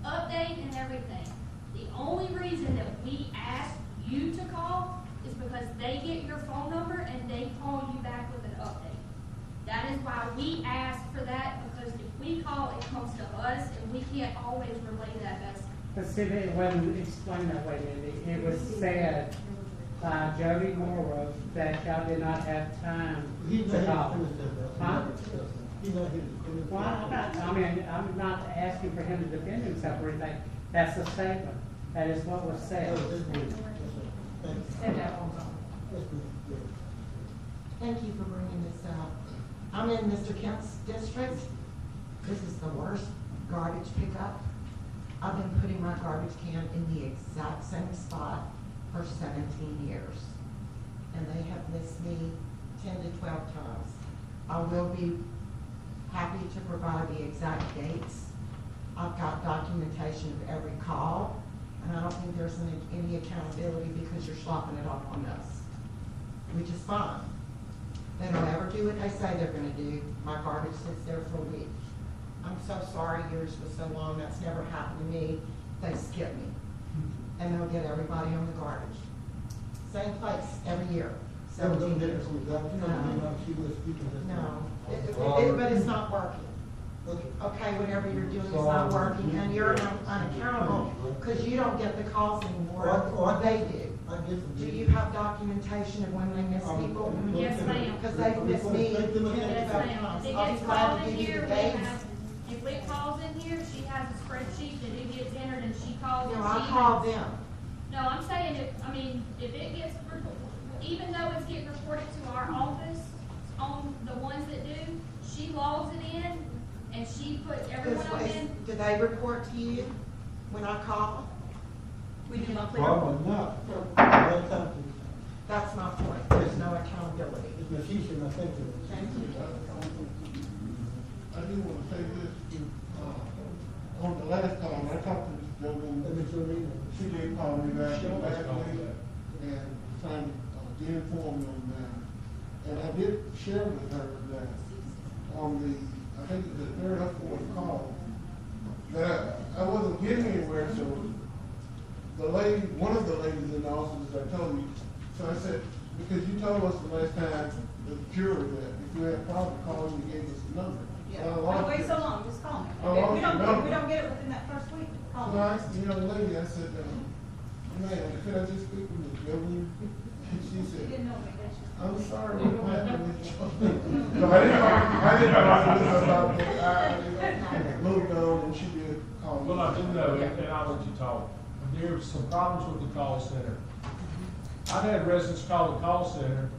update and everything. The only reason that we ask you to call is because they get your phone number and they call you back with an update. That is why we ask for that, because if we call, it comes to us, and we can't always relay that message. But see, it wasn't explained that way, Mindy. It was said by Jody Morrow that y'all did not have time to call. Huh? Well, I'm not asking for him to defend himself or anything. That's a statement. That is what was said. Thank you for bringing this up. I'm in Mr. Kemp's district. This is the worst garbage pickup. I've been putting my garbage can in the exact same spot for 17 years. And they have missed me 10 to 12 times. I will be happy to provide the exact dates. I've got documentation of every call, and I don't think there's any accountability because you're slopping it off on us, which is fine. They don't ever do what they say they're gonna do. My garbage sits there for a week. I'm so sorry yours was so long. That's never happened to me. They skip me. And they'll get everybody on the garbage. Same place every year. 17 years. No, but it's not working. Okay, whatever you're doing is not working, and you're unaccountable because you don't get the calls anymore. They do. Do you have documentation of when they miss people? Yes, ma'am. Because they've missed me 10 to 12 Yes, ma'am. times. If I'll it be gets glad called to in give you here, the we dates. have, if it calls in here, she has a spreadsheet that it gets entered and she calls. No, and I she call has- them. No, I'm saying if it gets, even though it's getting reported to our office, on the ones that do, she logs it in and she puts everyone else in. Do they report to you when I call? We do monthly Probably report. not. That's my point. There's no accountability. Thank you. Thank you. I do want to say this, on the last call, I talked to this gentleman, she did call me back last week, and trying to get informed on that. And I did share with her that on the, I think it's the third or fourth call, that I wasn't getting anywhere, so the lady, one of the ladies in the office that told me, so I said, because you told us the last time, the jury, that if you had a problem, call you, gave us the number. Yeah, don't wait so long, just call me. Oh, If we don't, okay. if we don't get it within that first week, call me. So I asked the young lady, I said, man, could I just speak with the building? And she You said, didn't know me, did you? I'm sorry, what happened with you? No, I didn't know about that. I moved on and she did call me. Well, I do know, and I'll let you talk, there's some problems with the call center. I've had residents call the call center,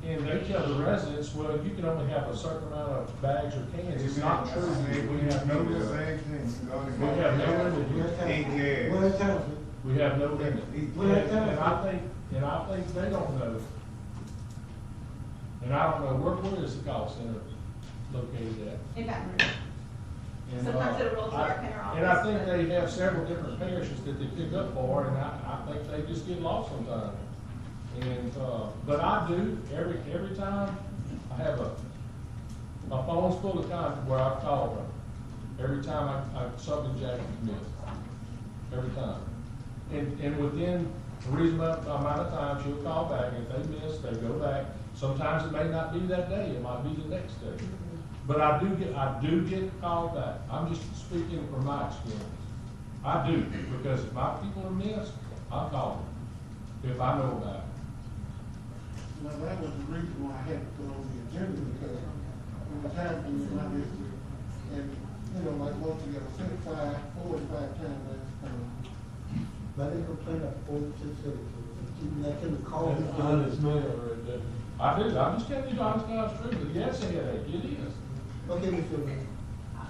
and they tell the residents, well, you can only have a certain amount of bags or cans. It's not true. We have no limit. We have no limit. We have no limit. And I think they don't know. And I don't know, where is the call center located at? In Baton Rouge. And, Sometimes it'll roll to our Kenner office. and I think they have several different parishes that they pick up for, and I think they just get lost sometimes. And, but I do, every time, I have my phone's full of times where I've called them. Every time something Jackie missed. Every time. And within a reasonable amount of time, she'll call back. If they miss, they go back. Sometimes it may not be that day, it might be the next day. But I do get called back. I'm just speaking from my experience. I do, because if my people are missed, I'll call them, if I know about it. Now, that was the reason why I had to put on the agenda, because it was happening in my district. And, you know, like once ago, I said 4 or 5 times last time. But they complain of 4 to 6, keep making the call. That's honest man right there. I do, I'm just telling you the honest God's truth, but yes, it is. Okay, Mr.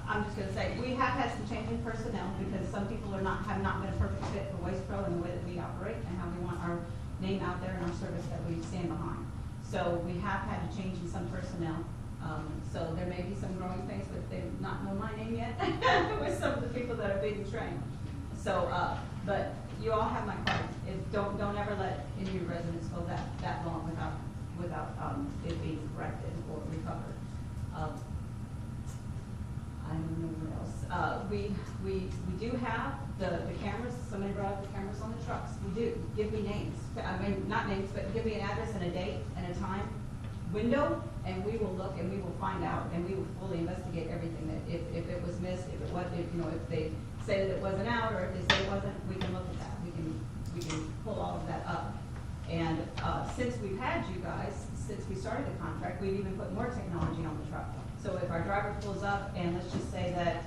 I'm just gonna say, we have had some change in personnel because some people have not been a perfect fit for Waste Pro and the way that we operate and how we want our name out there and our service that we stand behind. So we have had a change in some personnel. So there may be some growing pains, but they do not know my name yet with some of the people that are being trained. So, but you all have my card. Don't ever let any of your residents go that long without it being corrected or recovered. we do have the cameras, somebody brought up the cameras on the trucks. We do, give me names, I mean, not names, but give me an address and a date and a time window, and we will look and we will find out, and we will fully investigate everything, that if it was missed, if it was, if they say that it wasn't out, or if they say it wasn't, we can look at that, we can pull all of that up. And, since we've had you guys, since we started the contract, we've even put more technology on the truck. So if our driver pulls up, and let's just say that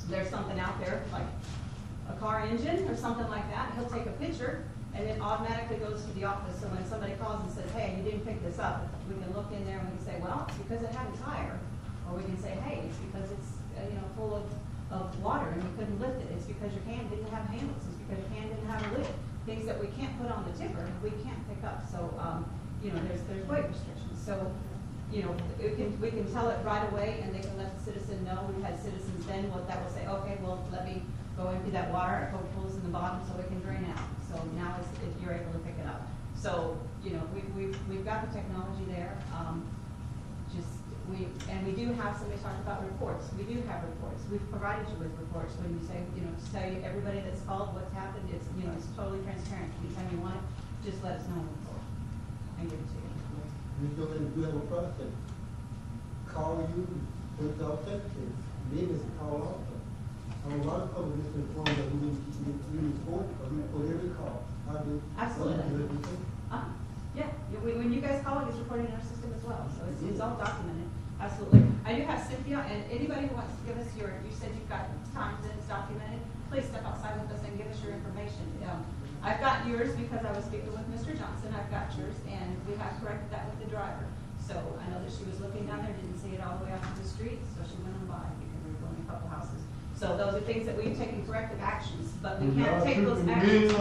there's something out there, like a car engine or something like that, he'll take a picture, and it automatically goes to the office. So when somebody calls and says, hey, you didn't pick this up, we can look in there and we can say, well, it's because it had a tire. Or we can say, hey, it's because it's, full of water and we couldn't lift it. It's because your can didn't have handles. It's because your can didn't have a lid. Things that we can't put on the tipper, we can't pick up. So, there's weight restrictions. So, we can tell it right away, and they can let the citizen know. We've had citizens then that will say, okay, well, let me go empty that water, I poke holes in the bottom so it can drain out. So now you're able to pick it up. So, we've got the technology there. We do have, somebody talked about reports. We do have reports. We've provided you with reports when you say, to tell you everybody that's called, what's happened. It's, it's totally transparent. Anytime you want it, just let us know and give it to you. We still do have a process. Call you, put it off secretaries. Maybe it's a call also. A lot of public is informed that we report, or we report every call. I do. Absolutely. Yeah, when you guys call, it gets recorded in our system as well, so it's all documented. Absolutely. I do have Cynthia, and anybody who wants to give us you said you've got times that it's documented, please step outside with us and give us your information. I've got yours because I was speaking with Mr. Johnson. I've got yours, and we have corrected that with the driver. So I know that she was looking down there, didn't see it all the way out to the street, so she went on by because we were going a couple houses. So those are things that we've taken corrective actions, but we can't take those actions.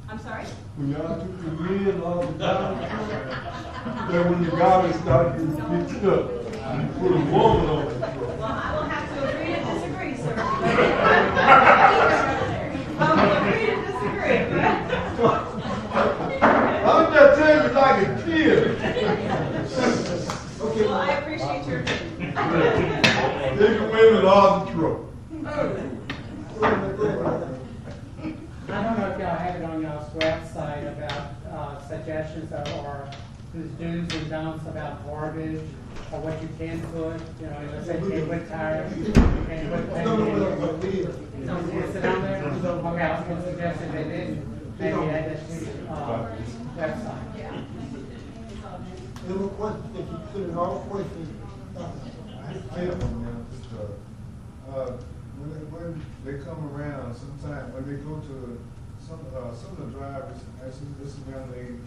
I'm sorry? When y'all took the lid off the garbage truck, then when the garbage started getting picked up, you put a woman on the truck. Well, I will have to agree to disagree, sir. I will agree to disagree. I'm just telling you like a kid. Okay. Well, I appreciate your opinion. Take the women off the truck. I don't know if y'all have it on y'all's website about suggestions or whose do's and don'ts about garbage, or what you can put, let's say you can put tires, you can put paint. Is it on there? Okay, I was going to suggest that they didn't, maybe add that to website. Yeah. There were questions, if you put in all questions. When they come around, sometimes when they go to some of the drivers, actually this young lady,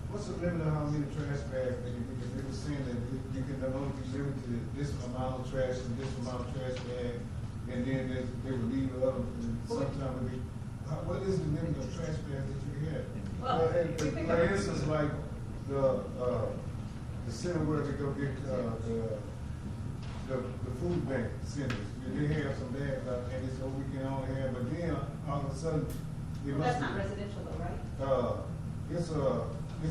what's the limit of how many trash bags they can, because they were saying that you can only be limited to this amount of trash and this amount of trash bag, and then they would leave the other, and sometimes what is the limit of trash bags that you have? Well, for instance, like the center where they go get the food bank centers, they have some bags out there, and it's what we can only have, but then all of a sudden, That's not residential though, right? It's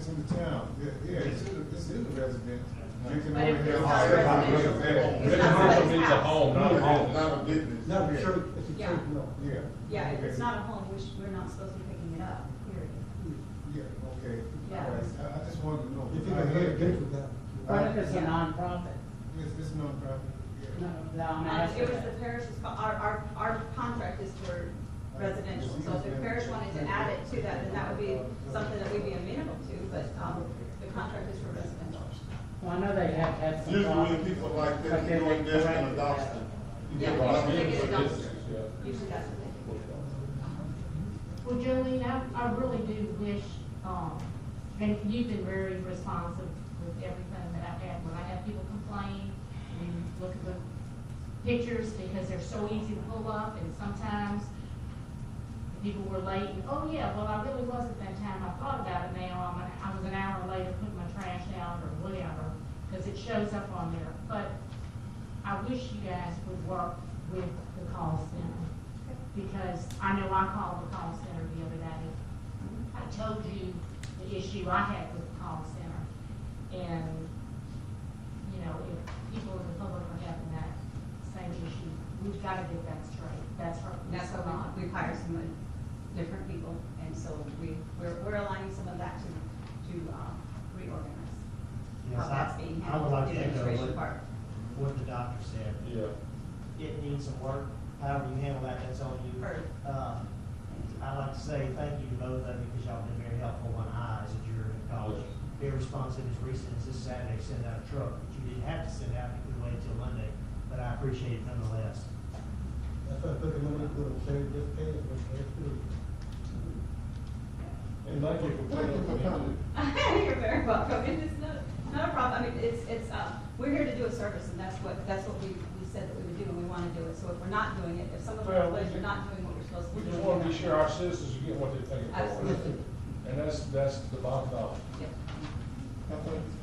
in the town, yeah, it's in the residence. You can But only if it's have not 700 residential, bags. Residential means a home, not a home. Not a business. Not a church, it's a Yeah. church, no. Yeah. Yeah, if it's not a home, we're not supposed to be picking it up, period. Yeah, okay. Yeah. All right. I just wanted to know. If you can get with that. What if it's a nonprofit? It's non-profit. No, I'm It asking. was the parish's, our contract is for residential, so if the parish wanted to add it to that, then that would be something that we'd be amenable to, but, the contract is for residential. Well, I know they have had some. Usually when problems, people like but that, then you they doing this and corrected adopt that. it. Yeah, they get a dumpster. Usually that's what they do. Well, Jolene, I really do wish, and you've been very responsive with everything that I've had. When I have people complain, we look at the pictures because they're so easy to pull up, and sometimes people were late, and, oh yeah, well, I really wasn't that time. I thought about it now. I was an hour late to put my trash out or whatever, because it shows up on there. But I wish you guys would work with the call center, because I know I called the call center the other day. I told you the issue I had with the call center, and, if people in the public are having that same issue, we've got gotta get that straight. That's her. That's what we've hired some different people, and so we're aligning some of that to reorganize. Yes, How that's being I would handled, like the to echo administration part. what the doctor said. Yeah. It needs some work, however you handle that, that's on you. Heard. I'd like to say thank you to both of you, because y'all been very helpful on eyes at your college. Very responsive as recent as this Saturday, send out a truck, that you didn't have to send out, you could wait until Monday, but I appreciate it nonetheless. That's why I put the money to put on Saturday, just pay it, but that's good. And thank you for putting up with me. You're very welcome. It's not a problem. I mean, we're here to do a service, and that's what we said that we would do, and we want to do it. So if we're not doing it, if some of our employees are not doing what we're supposed to We do. just want to be sure our citizens are getting what they're paying for. Absolutely. And that's the bottom dollar. Yep.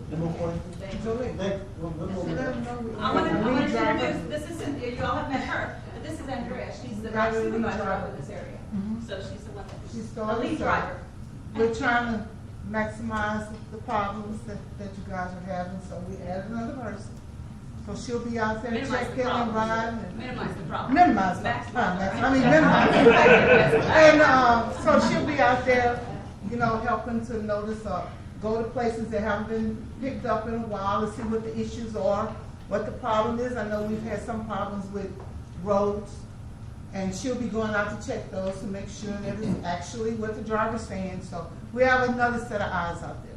No more questions? Thank So, you. I'm I want to introduce, this is Cynthia, you all have met her, but this is Andrea, she's the route supervisor over this area. So she's the one that, She's the lead driver. We're trying to maximize the problems that you guys are having, so we added another person. So she'll be out there Minimize the checking and problem. riding. Minimize the problem. Minimize the Maximize. minimize. And, so she'll be out there, you know, helping to notice, go to places that haven't been picked up in a while to see what the issues are, what the problem is. I know we've had some problems with roads, and she'll be going out to check those to make sure that it's actually what the driver's saying. So we have another set of eyes out there.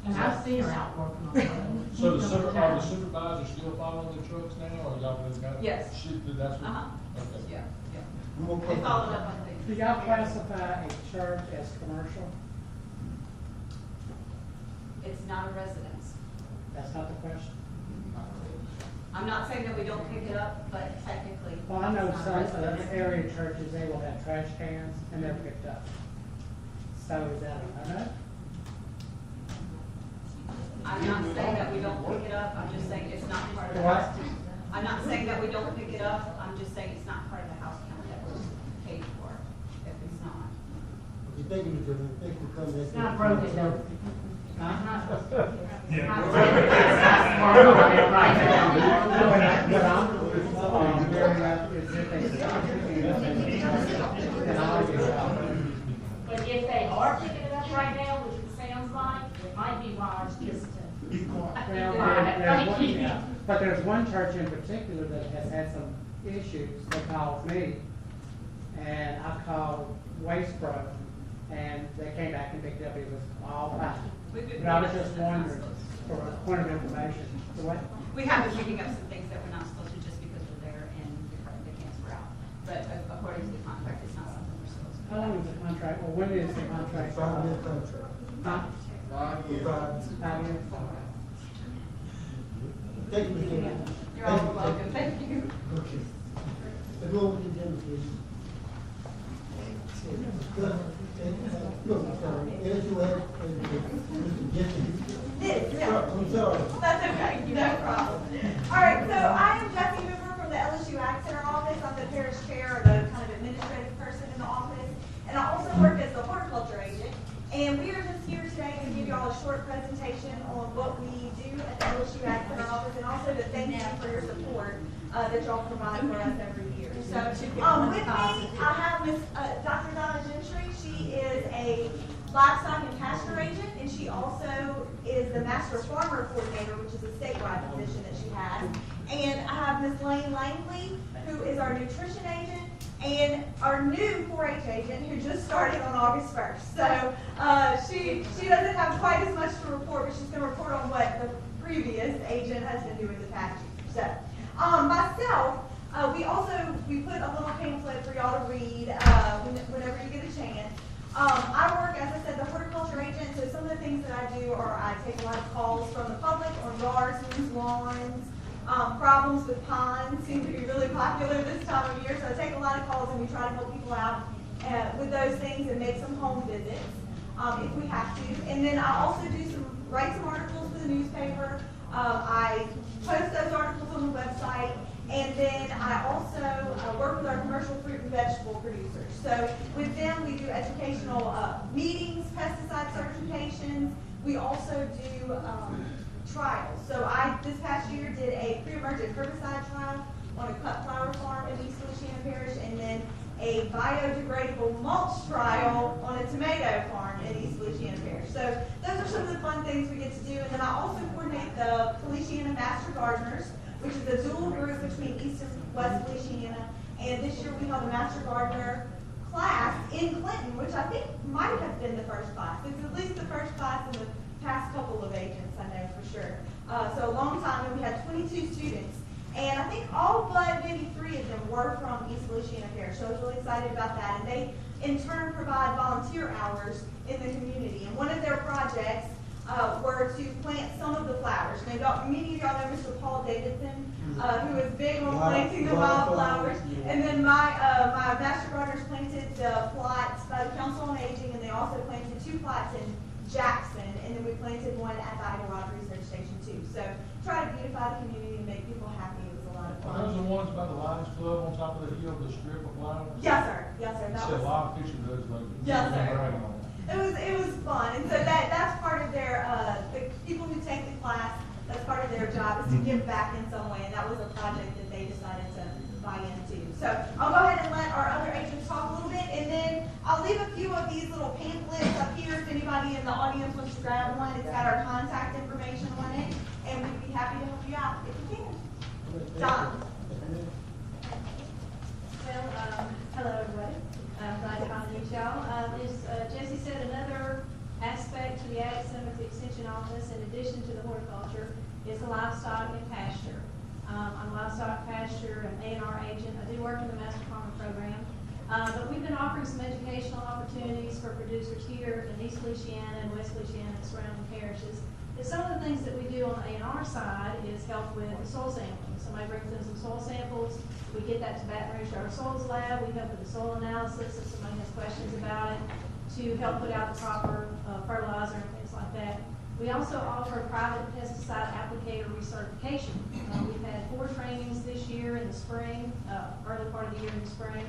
And I've seen her out working on it. So are the supervisors still following the trucks now, or y'all been kind of? Yes. That's what, Uh-huh. okay. Yeah, yeah. No more They questions? followed up on things. Do y'all classify a church as commercial? It's not a residence. That's not the question. I'm not saying that we don't pick it up, but technically. Well, I know it's not some a residence. area churches, they will have trash cans and they're picked up. So is that, I know? I'm not saying that we don't pick it up, I'm just saying it's not part of the What? house. I'm not saying that we don't pick it up, I'm just saying it's not part of the house count that was paid for, if it's not. Okay, thank you, Mr. Chairman. Thank you for coming. It's not broken, though. But if they are picking it up right now, which it sounds like, it might be wise just to. But there's one church in particular that has had some issues. They called me, and I called Waste Pro, and they came back and picked it up. It was all fine. But I was just wondering, for a point of information. So what? We have been picking up some things that we're not supposed to just because we're there and the cans were out. But according to the contract, it's not something we're supposed to. How long is the contract? Well, when is the contract? 5-year contract. Huh? 5 years. 5 years? Thank you, Mr. Chairman. You're all welcome, thank you. Okay. Let's go over to the agenda, please. Look, I'm sorry. LSU Mr. Jesse. I'm sorry. That's okay, no problem. All right, so I am Jesse Hoover from the LSU Ag Center office. I'm the parish chair, or the kind of administrative person in the office. And I also work as the horticulture agent. And we are just here today to give y'all a short presentation on what we do at the LSU Ag Center office, and also to thank you for your support that y'all provide for us every year. So with me, I have Miss Dr. Donna Gentry. She is a livestock and pasture agent, and she also is the master farmer coordinator, which is a statewide position that she has. And I have Miss Lane Langley, who is our nutrition agent, and our new 4-H agent who just started on August 1st. So she doesn't have quite as much to report, but she's going to report on what the previous agent has been doing the past year. So myself, we put a little pamphlet for y'all to read whenever you get a chance. I work, as I said, the horticulture agent, so some of the things that I do are I take a lot of calls from the public on yards, lawns. Problems with ponds seem to be really popular this time of year, so I take a lot of calls and we try to help people out with those things and make some home visits if we have to. And then I also write some articles for the newspaper. I post those articles on the website, and then I also work with our commercial fruit and vegetable producers. So with them, we do educational meetings, pesticide certifications. We also do trials. So I, this past year, did a pre-emergent herbicide trial on a cut flower farm in East Feliciana Parish, and then a biodegradable mulch trial on a tomato farm in East Feliciana Parish. So those are some of the fun things we get to do. And then I also coordinate the Feliciana Master Gardeners, which is a dual group between East and West Feliciana. And this year we held a Master Gardener class in Clinton, which I think might have been the first class. It's at least the first class in the past couple of agents, I know for sure. So a long time, and we had 22 students. And I think all but maybe 3 of them were from East Feliciana Parish. So I was really excited about that. And they, in turn, provide volunteer hours in the community. And one of their projects were to plant some of the flowers. Now, many of y'all know Mr. Paul Davidson, who is big on planting the wildflowers. And then my Master Gardeners planted the plots by the Council on Aging, and they also planted 2 plots in Jackson. And then we planted one at the Ida Rod Research Station, too. So try to beautify the community and make people happy. It was a lot of fun. Are those the ones by the Lions Club on top of the hill, the strip of flowers? Yes, sir. Yes, sir. I That see was, a lot of pictures of those lately. Yes, sir. Bragging on them. it was fun. And so that's part of their, the people who take the class, that's part of their job is to give back in some way. And that was a project that they decided to buy into. So I'll go ahead and let our other agents talk a little bit. And then I'll leave a few of these little pamphlets up here if anybody in the audience wants to grab one. It's got our contact information on it. And we'd be happy to help you out if you can. John. Well, hello everybody. I'm glad to meet y'all. As Jesse said, another aspect to the Ag Center at the Extension Office, in addition to the horticulture, is the livestock and pasture. I'm a livestock pasture and A&R agent. I do work in the Master Farmer Program. But we've been offering some educational opportunities for producers here in East Feliciana and West Feliciana and surrounding parishes. And some of the things that we do on the A&R side is help with the soil sampling. Somebody brings in some soil samples, we get that to Baton Rouge, our soils lab, we help with the soil analysis if somebody has questions about it, to help put out the proper fertilizer and things like that. We also offer private pesticide applicator recertification. We've had 4 trainings this year in the spring, early part of the year in the spring,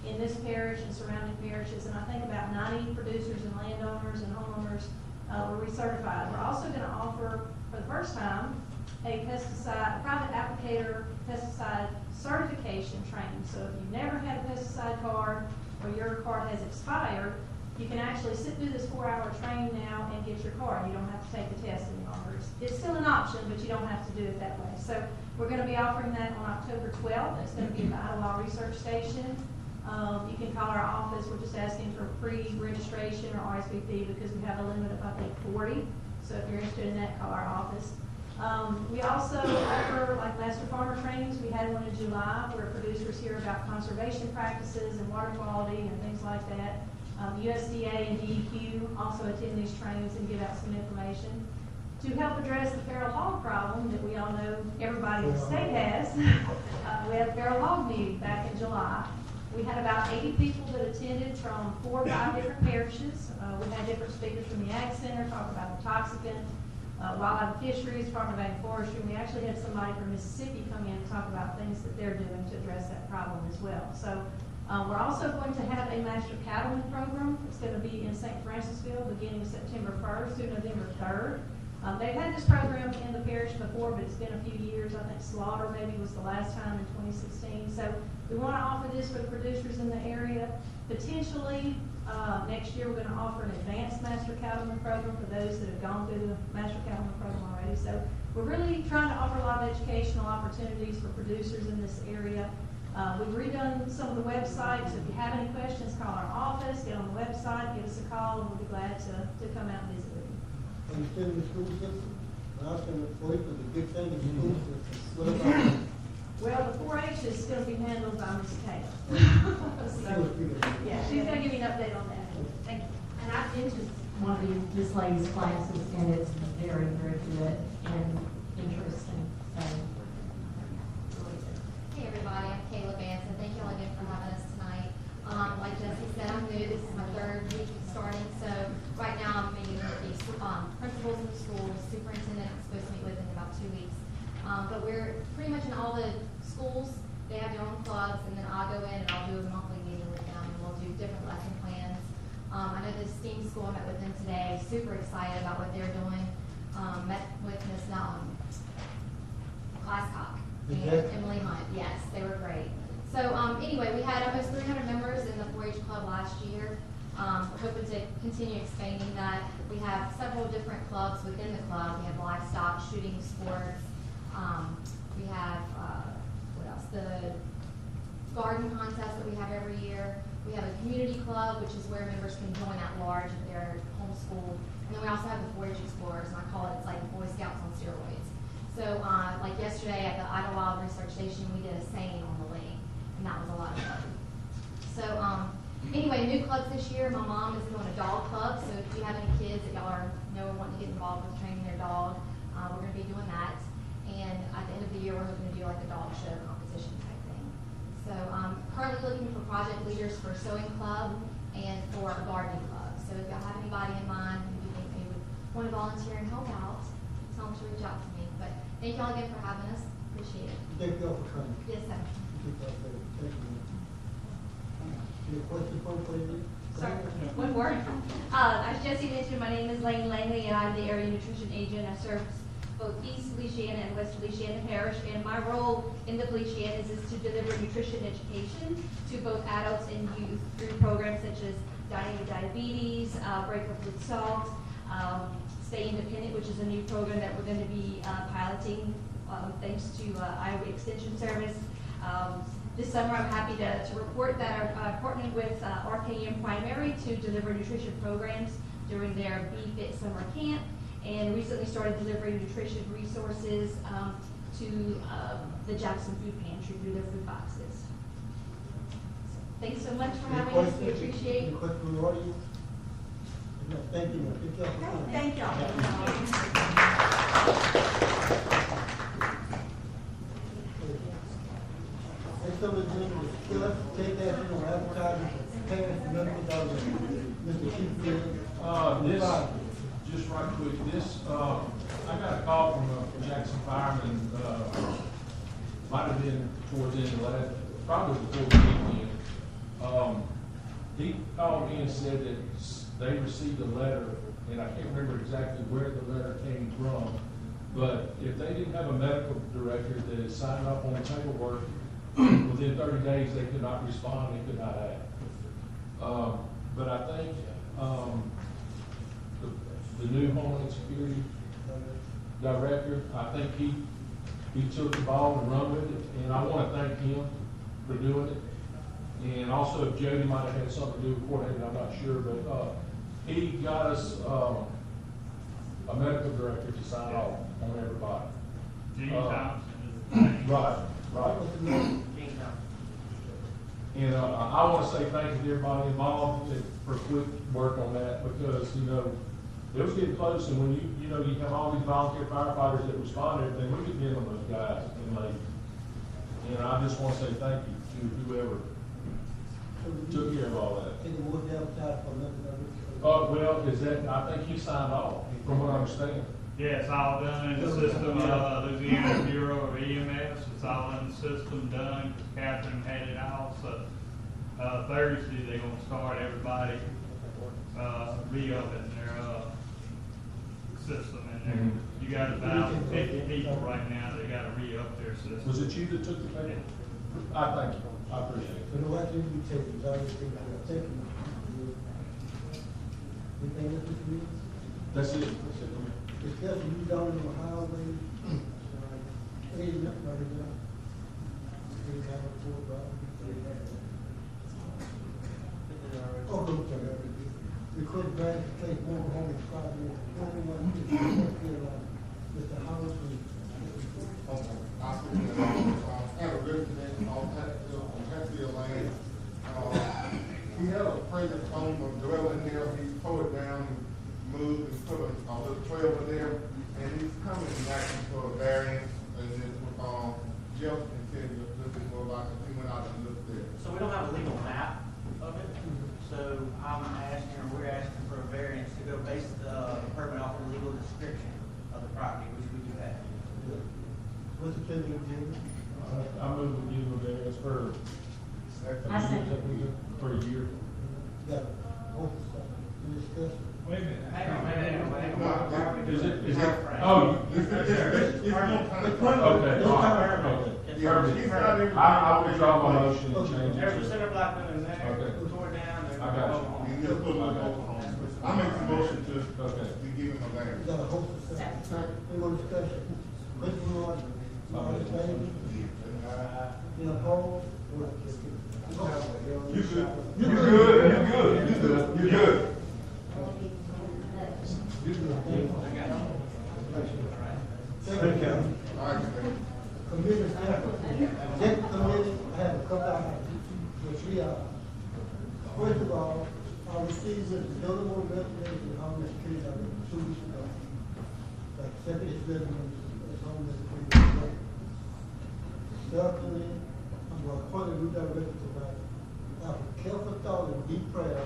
in this parish and surrounding parishes, and I think about 90 producers and landowners and homeowners were recertified. We're also going to offer, for the first time, a private applicator pesticide certification training. So if you've never had a pesticide card or your card has expired, you can actually sit through this 4-hour training now and get your card. You don't have to take the test any longer. It's still an option, but you don't have to do it that way. So we're going to be offering that on October 12th. It's going to be at the Ida Law Research Station. You can call our office. We're just asking for pre-registration or RSVP because we have a limit of, I think, 40. So if you're interested in that, call our office. We also offer, like Master Farmer trainings. We had one in July where producers hear about conservation practices and water quality and things like that. USDA and DEQ also attend these trainings and give out some information. To help address the feral hog problem that we all know everybody in the state has, we had a feral hog meeting back in July. We had about 80 people that attended from 4 or 5 different parishes. We had different speakers from the Ag Center talk about the toxicant, wildlife and fisheries, Department of Ag and Forestry. We actually had somebody from Mississippi come in and talk about things that they're doing to address that problem as well. So we're also going to have a Master Cattleman program. It's going to be in St. Francisville beginning September 1st through November 3rd. They've had this program in the parish before, but it's been a few years. I think slaughter maybe was the last time in 2016. So we want to offer this for the producers in the area. Potentially, next year we're going to offer an advanced Master Cattleman program for those that have gone through the Master Cattleman program already. So we're really trying to offer a lot of educational opportunities for producers in this area. We've redone some of the websites. If you have any questions, call our office, get on the website, give us a call, and we'll be glad to come out and visit with you. Are you still in the school system? I was going to wait for the big thing in the school system. What about? Well, the 4-H is going to be handled by Ms. Taylor. Yeah, she's going to give you an update on that. Thank you. And I've been to one of this lady's classes, and it's very, very good and interesting. So, hey everybody, I'm Kayla Vance, and thank you all again for having us tonight. Like Jesse said, I'm new. This is my 3rd week starting, so right now I'm meeting with the principals in the schools, superintendent I'm supposed to meet with in about 2 weeks. But we're pretty much in all the schools. They have their own clubs, and then I'll go in and I'll do a monthly meeting with them, and we'll do different lesson plans. I know the STEAM school, I met with them today, super excited about what they're doing. Met with Ms. Glasscock and Emily Hunt. Yes, they were great. So, anyway, we had almost 300 members in the 4-H club last year. We're hoping to continue expanding that. We have several different clubs within the club. We have livestock, shooting sports. We have, what else? The garden contest that we have every year. We have a community club, which is where members can join at large if they're homeschooled. And then we also have the 4-H Explorers, and I call it, it's like Boy Scouts on steroids. So, like yesterday at the Idlewild Research Station, we did a saying on the lake, and that was a lot of fun. So, anyway, new clubs this year. My mom is doing a dog club, so if you have any kids that y'all are wanting to get involved with training their dog, we're going to be doing that. And at the end of the year, we're hoping to do like a dog show competition type thing. So, currently looking for project leaders for sewing club and for a gardening club. So, if y'all have anybody in mind who you think they would want to volunteer and help out, tell them to reach out to me. But thank y'all again for having us. Appreciate it. Thank y'all for coming. Yes, sir. Thank you. Any questions for me? Sorry, one more. As Jesse mentioned, my name is Lane Langley, and I'm the area nutrition agent. I serve both East Feliciana and West Feliciana Parish, and my role in the Felicianas is to deliver nutrition education to both adults and youth through programs such as Dining with Diabetes, Break Up with Salt, Stay Independent, which is a new program that we're going to be piloting thanks to Iowa Extension Service. This summer, I'm happy to report that I partnered with RKM Primary to deliver nutrition programs during their BFIT summer camp, and recently started delivering nutrition resources to the Jackson Food Pantry through their food boxes. So, thanks so much for having us. We appreciate it. Any questions from the audience? No, thank you. Thank y'all for coming. Thank y'all. Next on the agenda is Philip, take action on advertising for parents and medical dollars. Mr. Chief. This, just right quick, this, I got a call from a Jackson fireman, might have been towards the end of last, probably before the weekend. He called me and said that they received a letter, and I can't remember exactly where the letter came from, but if they didn't have a medical director that had signed up on the paperwork, within 30 days, they could not respond, they could not act. But I think the new Homeland Security Director, I think he took the ball and run with it, and I want to thank him for doing it. And also, if Jody might have had something to do with coordinating, I'm not sure, but he got us a medical director to sign off on everybody. Right. And I want to say thank you to everybody involved for quick work on that, because, you know, it was getting close, and when you have all these volunteer firefighters that responded, then we could get on those guys and ladies. And I just want to say thank you to whoever took care of all that. Well, is that, I think he signed off, from what I understand. Yeah, it's all done in the system, Louisiana Bureau of EMS, it's all in the system done, because Catherine had it all, so, Thursday, they're gonna start everybody, re-upping their, system in there. You got about 50 people right now that gotta re-up their system. Was it you that took the payment? I thank you, I appreciate it. You know what, you take it, thank you. Anything else you need? That's it. It's just you down on the highway, nothing right now. You have a poor problem. Oh, no, sorry. We could grant to take more home and probably, Mr. Howard. I have a resident on Hatfield Lane. He had a pregnant home dwelling there. He tore it down, moved and put a little trail in there, and he's coming back for a variance, and then Jeff and said a little bit more about it. He went out and looked there. So we don't have a legal map of it, so we're asking for a variance to go base the permit off a legal description of the property, which we do have. What's the pleasure of you? I moved with you a variance for a year. Yeah. Discuss. Wait a minute. Hang on. Is it? Oh, okay. I withdraw my motion and change it. There's a center block building there, Okay. tore down, and. I got you. You just put my vote on. I make the motion to, Okay. we give him a We variance. got a host of stuff. Any more discussion? Question on, all in favor? In opposed? You good. You good. You good. You good. You good. Thank you. All right, Committee, next committee, I have a couple of items, which we are. First of all, I received the building more residents and homeless kids out there 2 weeks ago. Like separate residents and homeless kids. Secondly, I'm going to call the redirector tonight. Have a careful thought and deep prayer.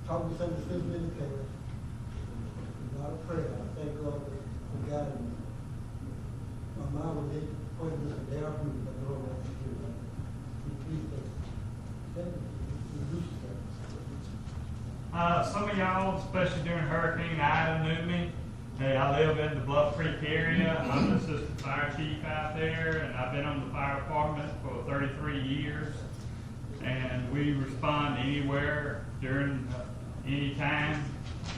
Talk to some of the citizens in the parish. Not a prayer. I thank God for guiding me. My mom was in point of this day after me, but no one to do that. Some of y'all, especially during Hurricane Ida, knew me. Hey, I live in the Bluff Creek area. I'm the assistant fire chief out there, and I've been on the fire department for 33 years. And we respond anywhere during any time.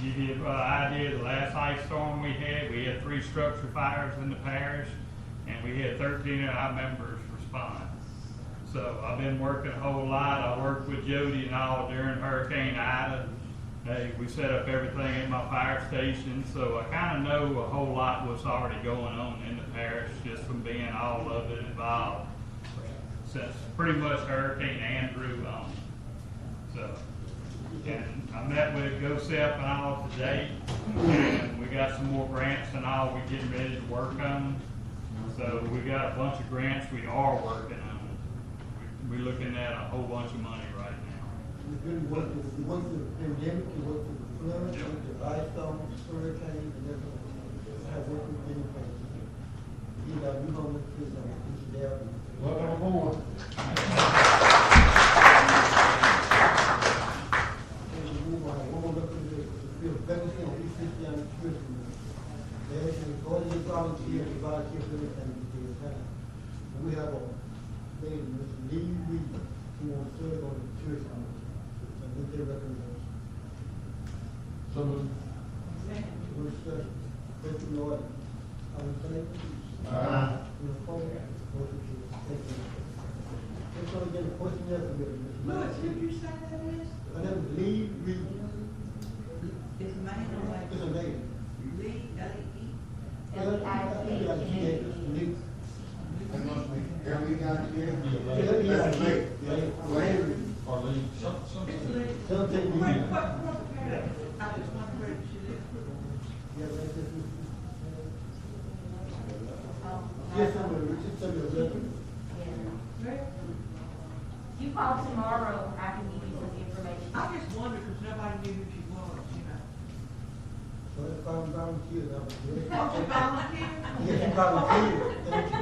You give an idea of the last ice storm we had 3 structure fires in the parish, and we had 13 of our members respond. So I've been working a whole lot. I worked with Jody and all during Hurricane Ida. Hey, we set up everything at my fire station, so I kind of know a whole lot what's already going on in the parish just from being all of it involved since pretty much Hurricane Andrew on. So, and I met with GoSep and all today, and we got some more grants and all we're getting ready to work on. So we got a bunch of grants we are working on. We're looking at a whole bunch of money right now. We've been working, we worked through the pandemic, we worked through the flood, we worked through the ice storm, hurricane, and everything. I have worked with many places. You got new homeless kids on each day. Welcome aboard. We have a lady, Mr. Lee Reed, who wants to serve on the church council, and with their recommendation. So moved. We're discussing, question in order. All in favor? In opposed? Motion carries. Thank you. Let's go again, question there for Mr. Louis, who you say that is? Her name is Lee Reed. It's a man or like? It's a lady. Lee, L-E-E? Lee. And must be, every guy here, Yeah. that's late. Larry. Or leave. Something. What parent? I just wonder where she lives. Yeah, that's it. Yes, I'm going to tell you a little. You call tomorrow, I can give you some information. I just wondered, because nobody knew who she was, you know. So if I'm volunteer, that was great. Oh, she volunteered? Yes, she volunteered. Thank you.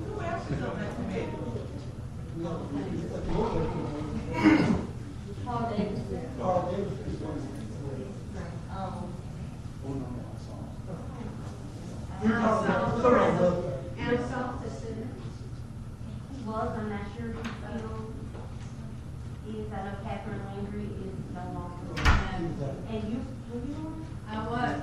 Who else is on that committee? Paul Davis. Paul Davis is on it. And Salt is in He was, I'm not sure if he's still is. I know Catherine Landry is no longer. And you, were you on? I was.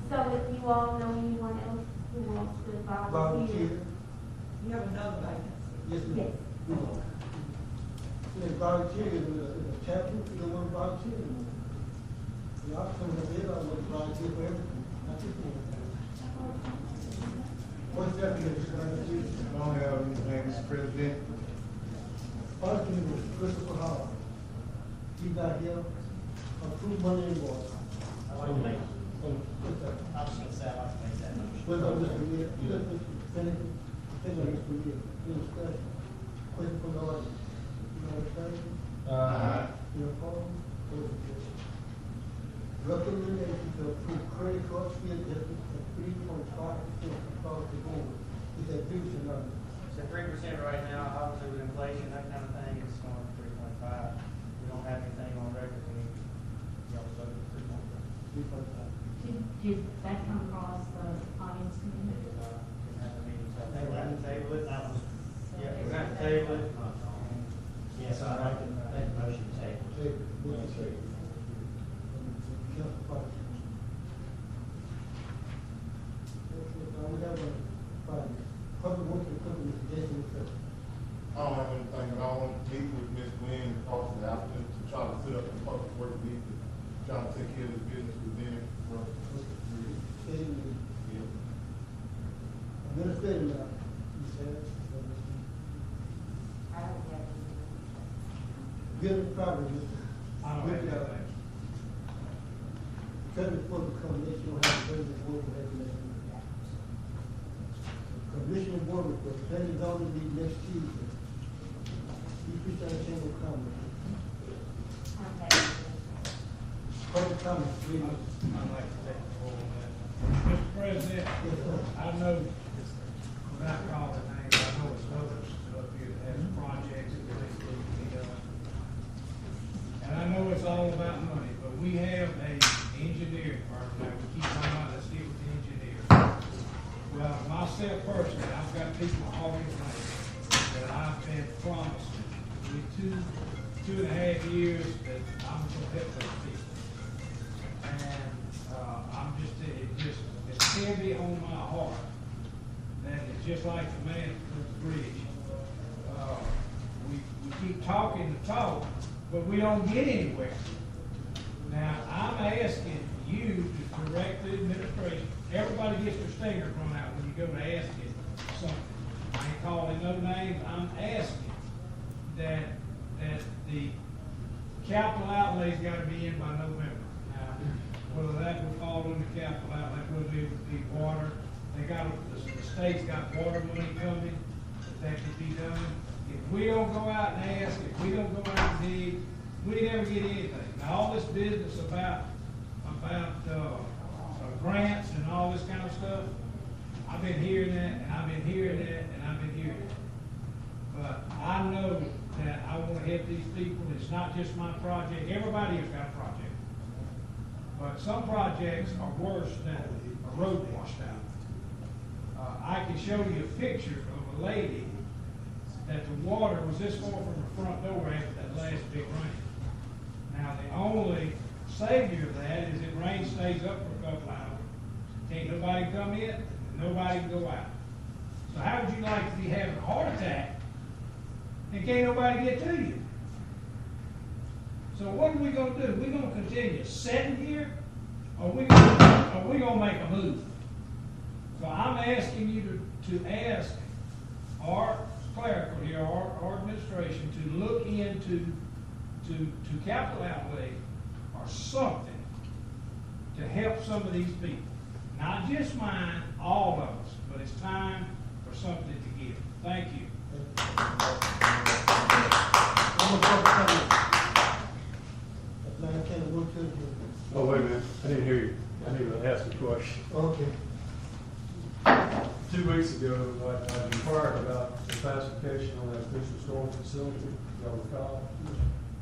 So if you all know anyone else who wants to volunteer. Volunteer. You have another vacancy. Yes, ma'am. Yes, volunteer is a chapter, you don't want to volunteer anymore. The option of it, I want to volunteer for everything. Not just one. What's that, Mr. Volunteer? I don't have anything, Mr. President. Volunteer was Christopher Hall. He's not here. Approve money invoice. I'd like to make, I was gonna say, I'd like to make that motion. What's up, Mr. Weir? Finish on Mr. Weir. Any discussion? Question from the audience? You know what I'm saying? You opposed? Motion carries. Recommendation to approve credit card fee adjustment at 3.5% across the board. Is that 3% number? So 3% right now, obviously with inflation, that kind of thing, it's going to 3.5. We don't have anything on record, we need, you know, so 3.5. Did that come across the audience committee? They were at the table, that was, yeah, we were at the table. Yes, I like the motion table. We have a public works equipment suggestion, sir. I don't have anything, but I want to meet with Ms. Glenn and talk to the applicant to try to set up a public work week to try to take care of this business within it. Administrative now, you said. I don't have any. Building property, Mr. I don't have anything. Cutting for the commission, you don't have to bring the board for everything. Commissioner board report, planning zoning meeting next Tuesday. You please entertain your comment. Public comment, please. I'd like to take the floor on that. Mr. President, I know, without calling names, I know it's others up here that have projects that they need to be done. And I know it's all about money, but we have a engineering firm now, we keep talking about, let's get with the engineer. Well, myself personally, I've got people all in place that I've been promised with 2.5 years that I'm gonna help those people. And, I'm just, it's heavy on my heart that it's just like the man with the bridge. We keep talking the talk, but we don't get anywhere. Now, I'm asking you to direct the administration. Everybody gets their stinger thrown out when you go to ask it something. I ain't calling no names, I'm asking that the capital outlay's gotta be in by November. Now, whether that would fall under capital outlay, whether it would be water, the state's got water money coming, that could be done. If we don't go out and ask, if we don't go out and dig, we never get anything. Now, all this business about grants and all this kind of stuff, I've been hearing that, and I've been hearing that, and I've been hearing that. But I know that I want to help these people. It's not just my project. Everybody has got a project. But some projects are worse than a road washed out. I can show you a picture of a lady that the water was this far from her front door after that last big rain. Now, the only savior of that is if rain stays up for a couple hours. Can't nobody come in, and nobody can go out. So how would you like to be having a heart attack and can't nobody get to you? So what are we gonna do? We're gonna continue sitting here, or we gonna make a move? So I'm asking you to ask our clerical here, our administration, to look into to capital outlay or something to help some of these people. Not just mine, all of us, but it's time for something to give. Thank you. Oh, wait a minute, I didn't hear you. I need to ask a question. Okay. 2 weeks ago, I inquired about the classification on that official storage facility, y'all recall?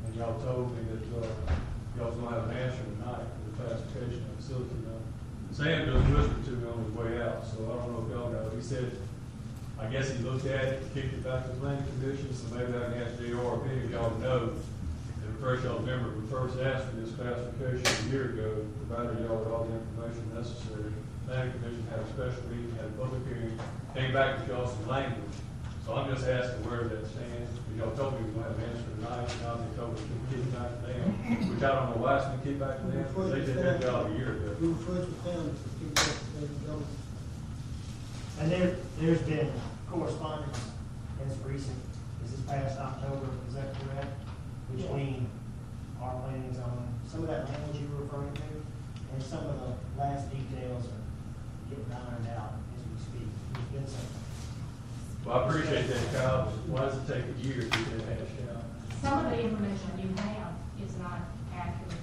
And y'all told me that, y'all was gonna have an answer tonight for the classification of the facility. Now, Sam just whispered to me on his way out, so I don't know if y'all know. He said, I guess he looked at it, kicked it back to the planning commission, so maybe I can ask JR if any of y'all know. And refresh y'all remember, we first asked for this classification a year ago, provided y'all with all the information necessary. Planning commission had a special meeting, had a public hearing, came back with y'all some language. So I'm just asking where that stands, because y'all told me we were going to have an answer tonight, and now they told us to kick it back to them, which I don't know why it's been kicked back to them, because they did that job a year ago. We refer to families to keep up with the government. And there's been correspondence as recent as this past October, is that correct? Between our planning zone, some of that language you were referring to, and some of the last details are getting ironed out as we speak. There's been some. Well, I appreciate that, Kyle, but why does it take a year to get that hashed out? Some of the information you have is not accurate.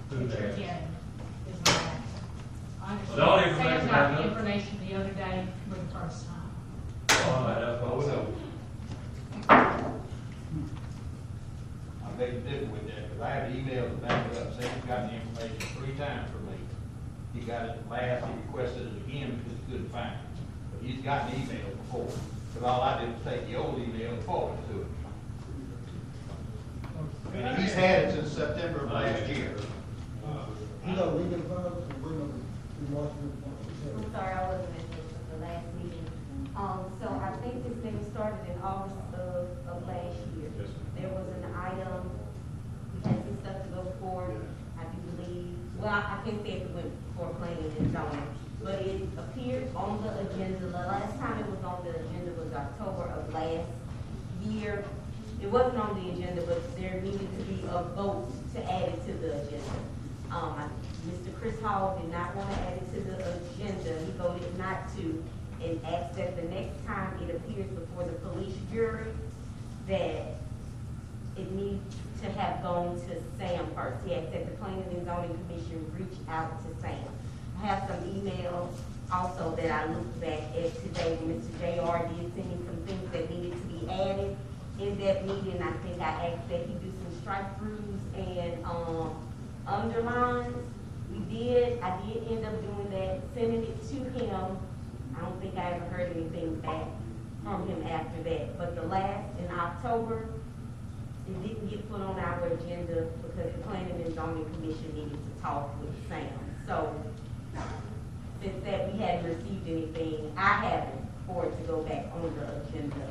Who That you're has? getting is not accurate. I Well, all the understand. information Sam got I the know. information the other day for the first time. All right, that's what I was hoping. I beg to differ with that, because I have emails to back it up, Sam's got the information information 3 times from me. He got it last, he requested it again because he couldn't find it. But he's gotten email before, but all I did was take the old email and forward it to him. And he's had it since September of last year. You know, we can find out and bring them to Washington. I'm sorry, I wasn't at the last meeting. So I think this thing started in August of last year. Yes, There was an item, we had some stuff to go for, I do believe, well, I can't say if it went for planning and zoning, but it appeared on the agenda, the last time it was on the agenda was October of last year. It wasn't on the agenda, but there needed to be a vote to add it to the agenda. Mr. Chris Hall did not want to add it to the agenda. He voted not to, and asked that the next time it appears before the police jury, that it needs to have gone to Sam first. He asked that the Planning and Zoning Commission reach out to Sam. I have some emails also that I looked back at today. Mr. JR did send me some things that needed to be added in that meeting. I think I asked that he do some strike throughs and underlines. I did end up doing that, sending it to him. I don't think I ever heard anything back from him after that. But the last, in October, it didn't get put on our agenda because the Planning and Zoning Commission needed to talk with Sam. So, since that we hadn't received anything, I haven't for it to go back on the agenda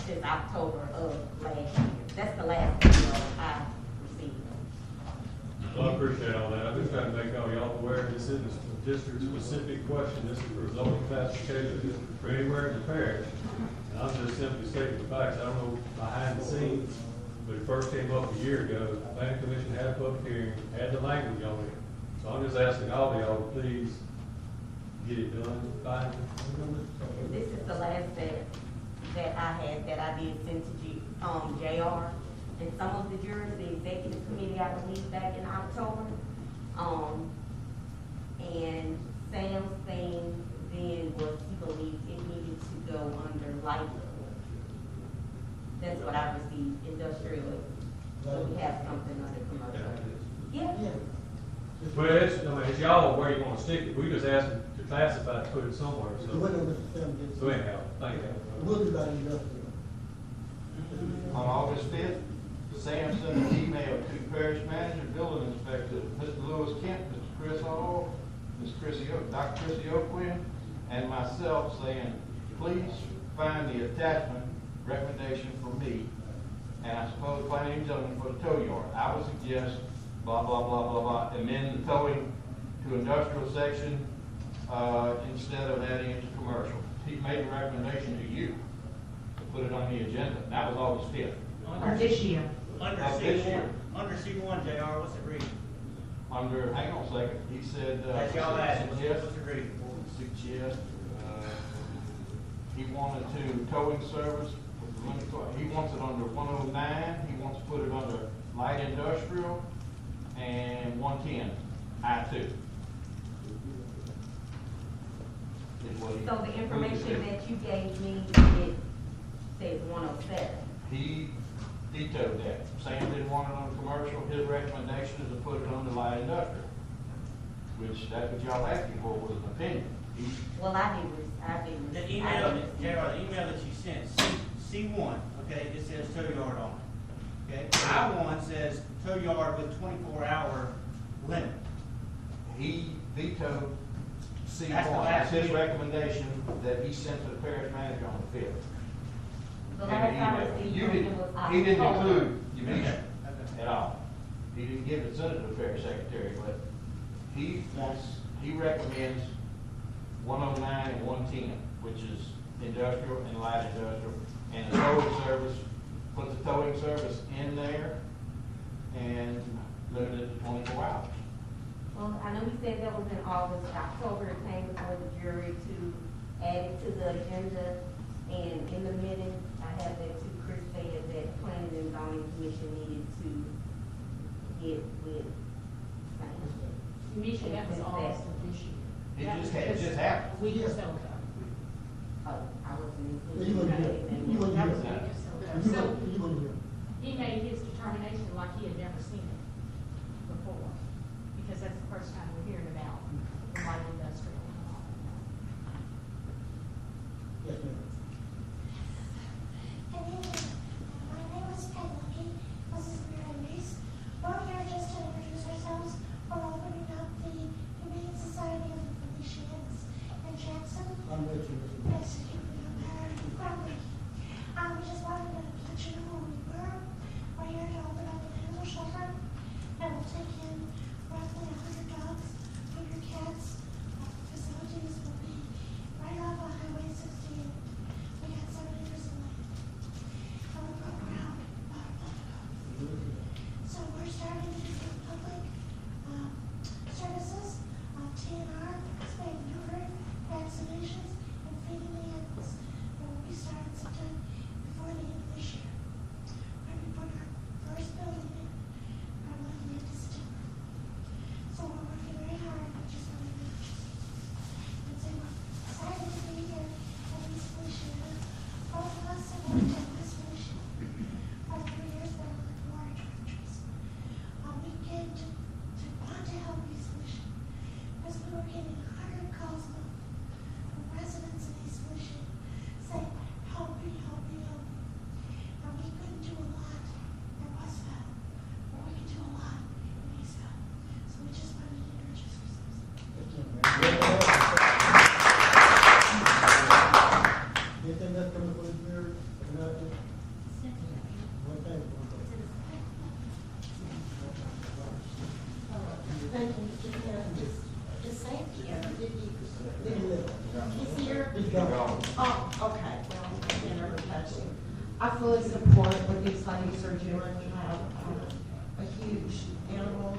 since October of last year. That's the last email I received. Well, I appreciate all that. I'm just trying to make all y'all aware this isn't a district-specific question. This is for zoning classification for anywhere in the parish. And I'm just simply stating the facts. I don't know behind the scenes, but it first came up a year ago. The planning commission had a public hearing, had the language on it. So I'm just asking all of y'all to please get it done, fine. This is the last that I had, that I did send to JR. And some of the jurors, the executive committee, I believe, back in October. And Sam's thing then was he believed it needed to go under light. That's what I received, industrial. So we have something under commercial. Yeah. Well, it's y'all where you want to stick it. We just asked them to classify it, put it somewhere, so. So anyhow, thank you. We'll do that industrial. On August 5th, Sam sent an email to Parish Manager, Building Inspector, Mr. Lewis Kent, Mr. Chris Hall, Dr. Chrissy O'Quinn, and myself saying, please find the attachment recommendation for me, and I suppose planning and zoning for the tow yard. I would suggest blah, blah, blah, blah, blah, amend the towing to industrial section instead of adding it to commercial. He made a recommendation to you to put it on the agenda. That was August 5th. Or this year. Under C1, Under C1, JR, what's it reading? Under, hang on a second, he said, That's y'all asked, what's suggest, it reading? he wanted to towing service, he wants it under 109, he wants to put it under light industrial, and 110, I-2. So the information that you gave me, it says 107. He vetoed that. Sam didn't want it on commercial. His recommendation is to put it on the light industrial, which that's what y'all asked me for, was an opinion. Well, I didn't. The email, JR, the email that you sent, C1, okay, it says tow yard on it. Okay, I-1 says tow yard with 24-hour limit. He vetoed C1. That's the last That's his meeting. recommendation that he sent to the parish manager on the 5th. The last time I received it was October. He didn't include you at all. He didn't give it to the parish secretary, but he recommends 109 and 110, which is industrial and light industrial, and the towing service, put the towing service in there and limit it to 24 hours. Well, I know we said that was in August. October, it came before the jury to add it to the agenda. And in the minutes, I have that too. Chris said that Planning and Zoning Commission needed to get with Sam. Commission, that was August of this year. It just happened. We just don't know. Oh, I wasn't You wouldn't hear. You wouldn't That hear. was August. You So wouldn't hear. he made his determination like he had never seen it before. Because that's Is Sam here? Did he live? He's here? He's gone. Oh, okay, well, I never touched him. I fully support what these ladies are doing. We have a huge animal,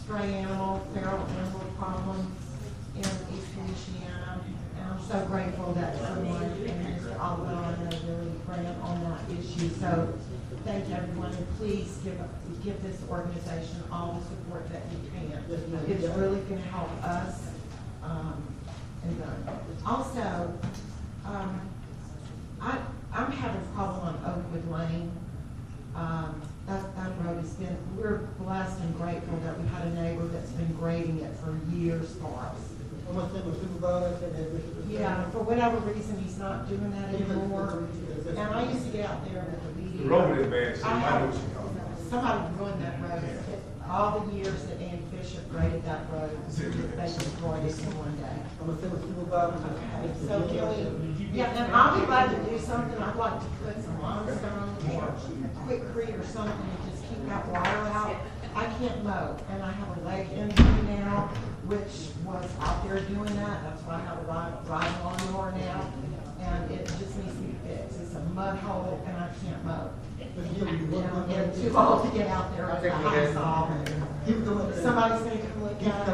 stray animal, feral animal problem in East Feliciana. And I'm so grateful that someone, and Mr. Oliver, I know, really ran on that issue. So thank everyone, and please give this organization all the support that you can. It's really going to help us. Also, I'm having a problem on Oakwood Lane. That road has been, we're blessed and grateful that we had a neighbor that's been grading it for years for us. Yeah, for whatever reason, he's not doing that anymore. And I used to get out there with the video. The road is bad, so I know what you're talking about. Somebody ruined that road. All the years that Andy Bishop graded that road, they destroyed it in one day. Okay, so Kelly, yeah, and I'll be glad to do something. I'd like to put some limestone or quickcrete or something to just keep that water out. I can't mow, and I have a leg injury now, which was out there doing that. That's why I have a riding lawnmower now, and it just needs to be fixed. It's a mud hole, and I can't mow. I'm getting too old to get out there with the high saw. Somebody's going to come look at it.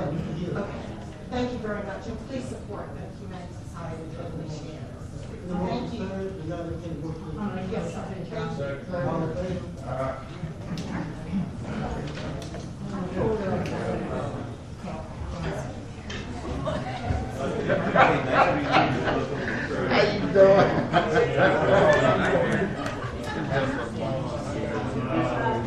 Okay. Thank you very much, and please support the Humane Society of Feliciana. Thank you. Yes, sir. How you doing?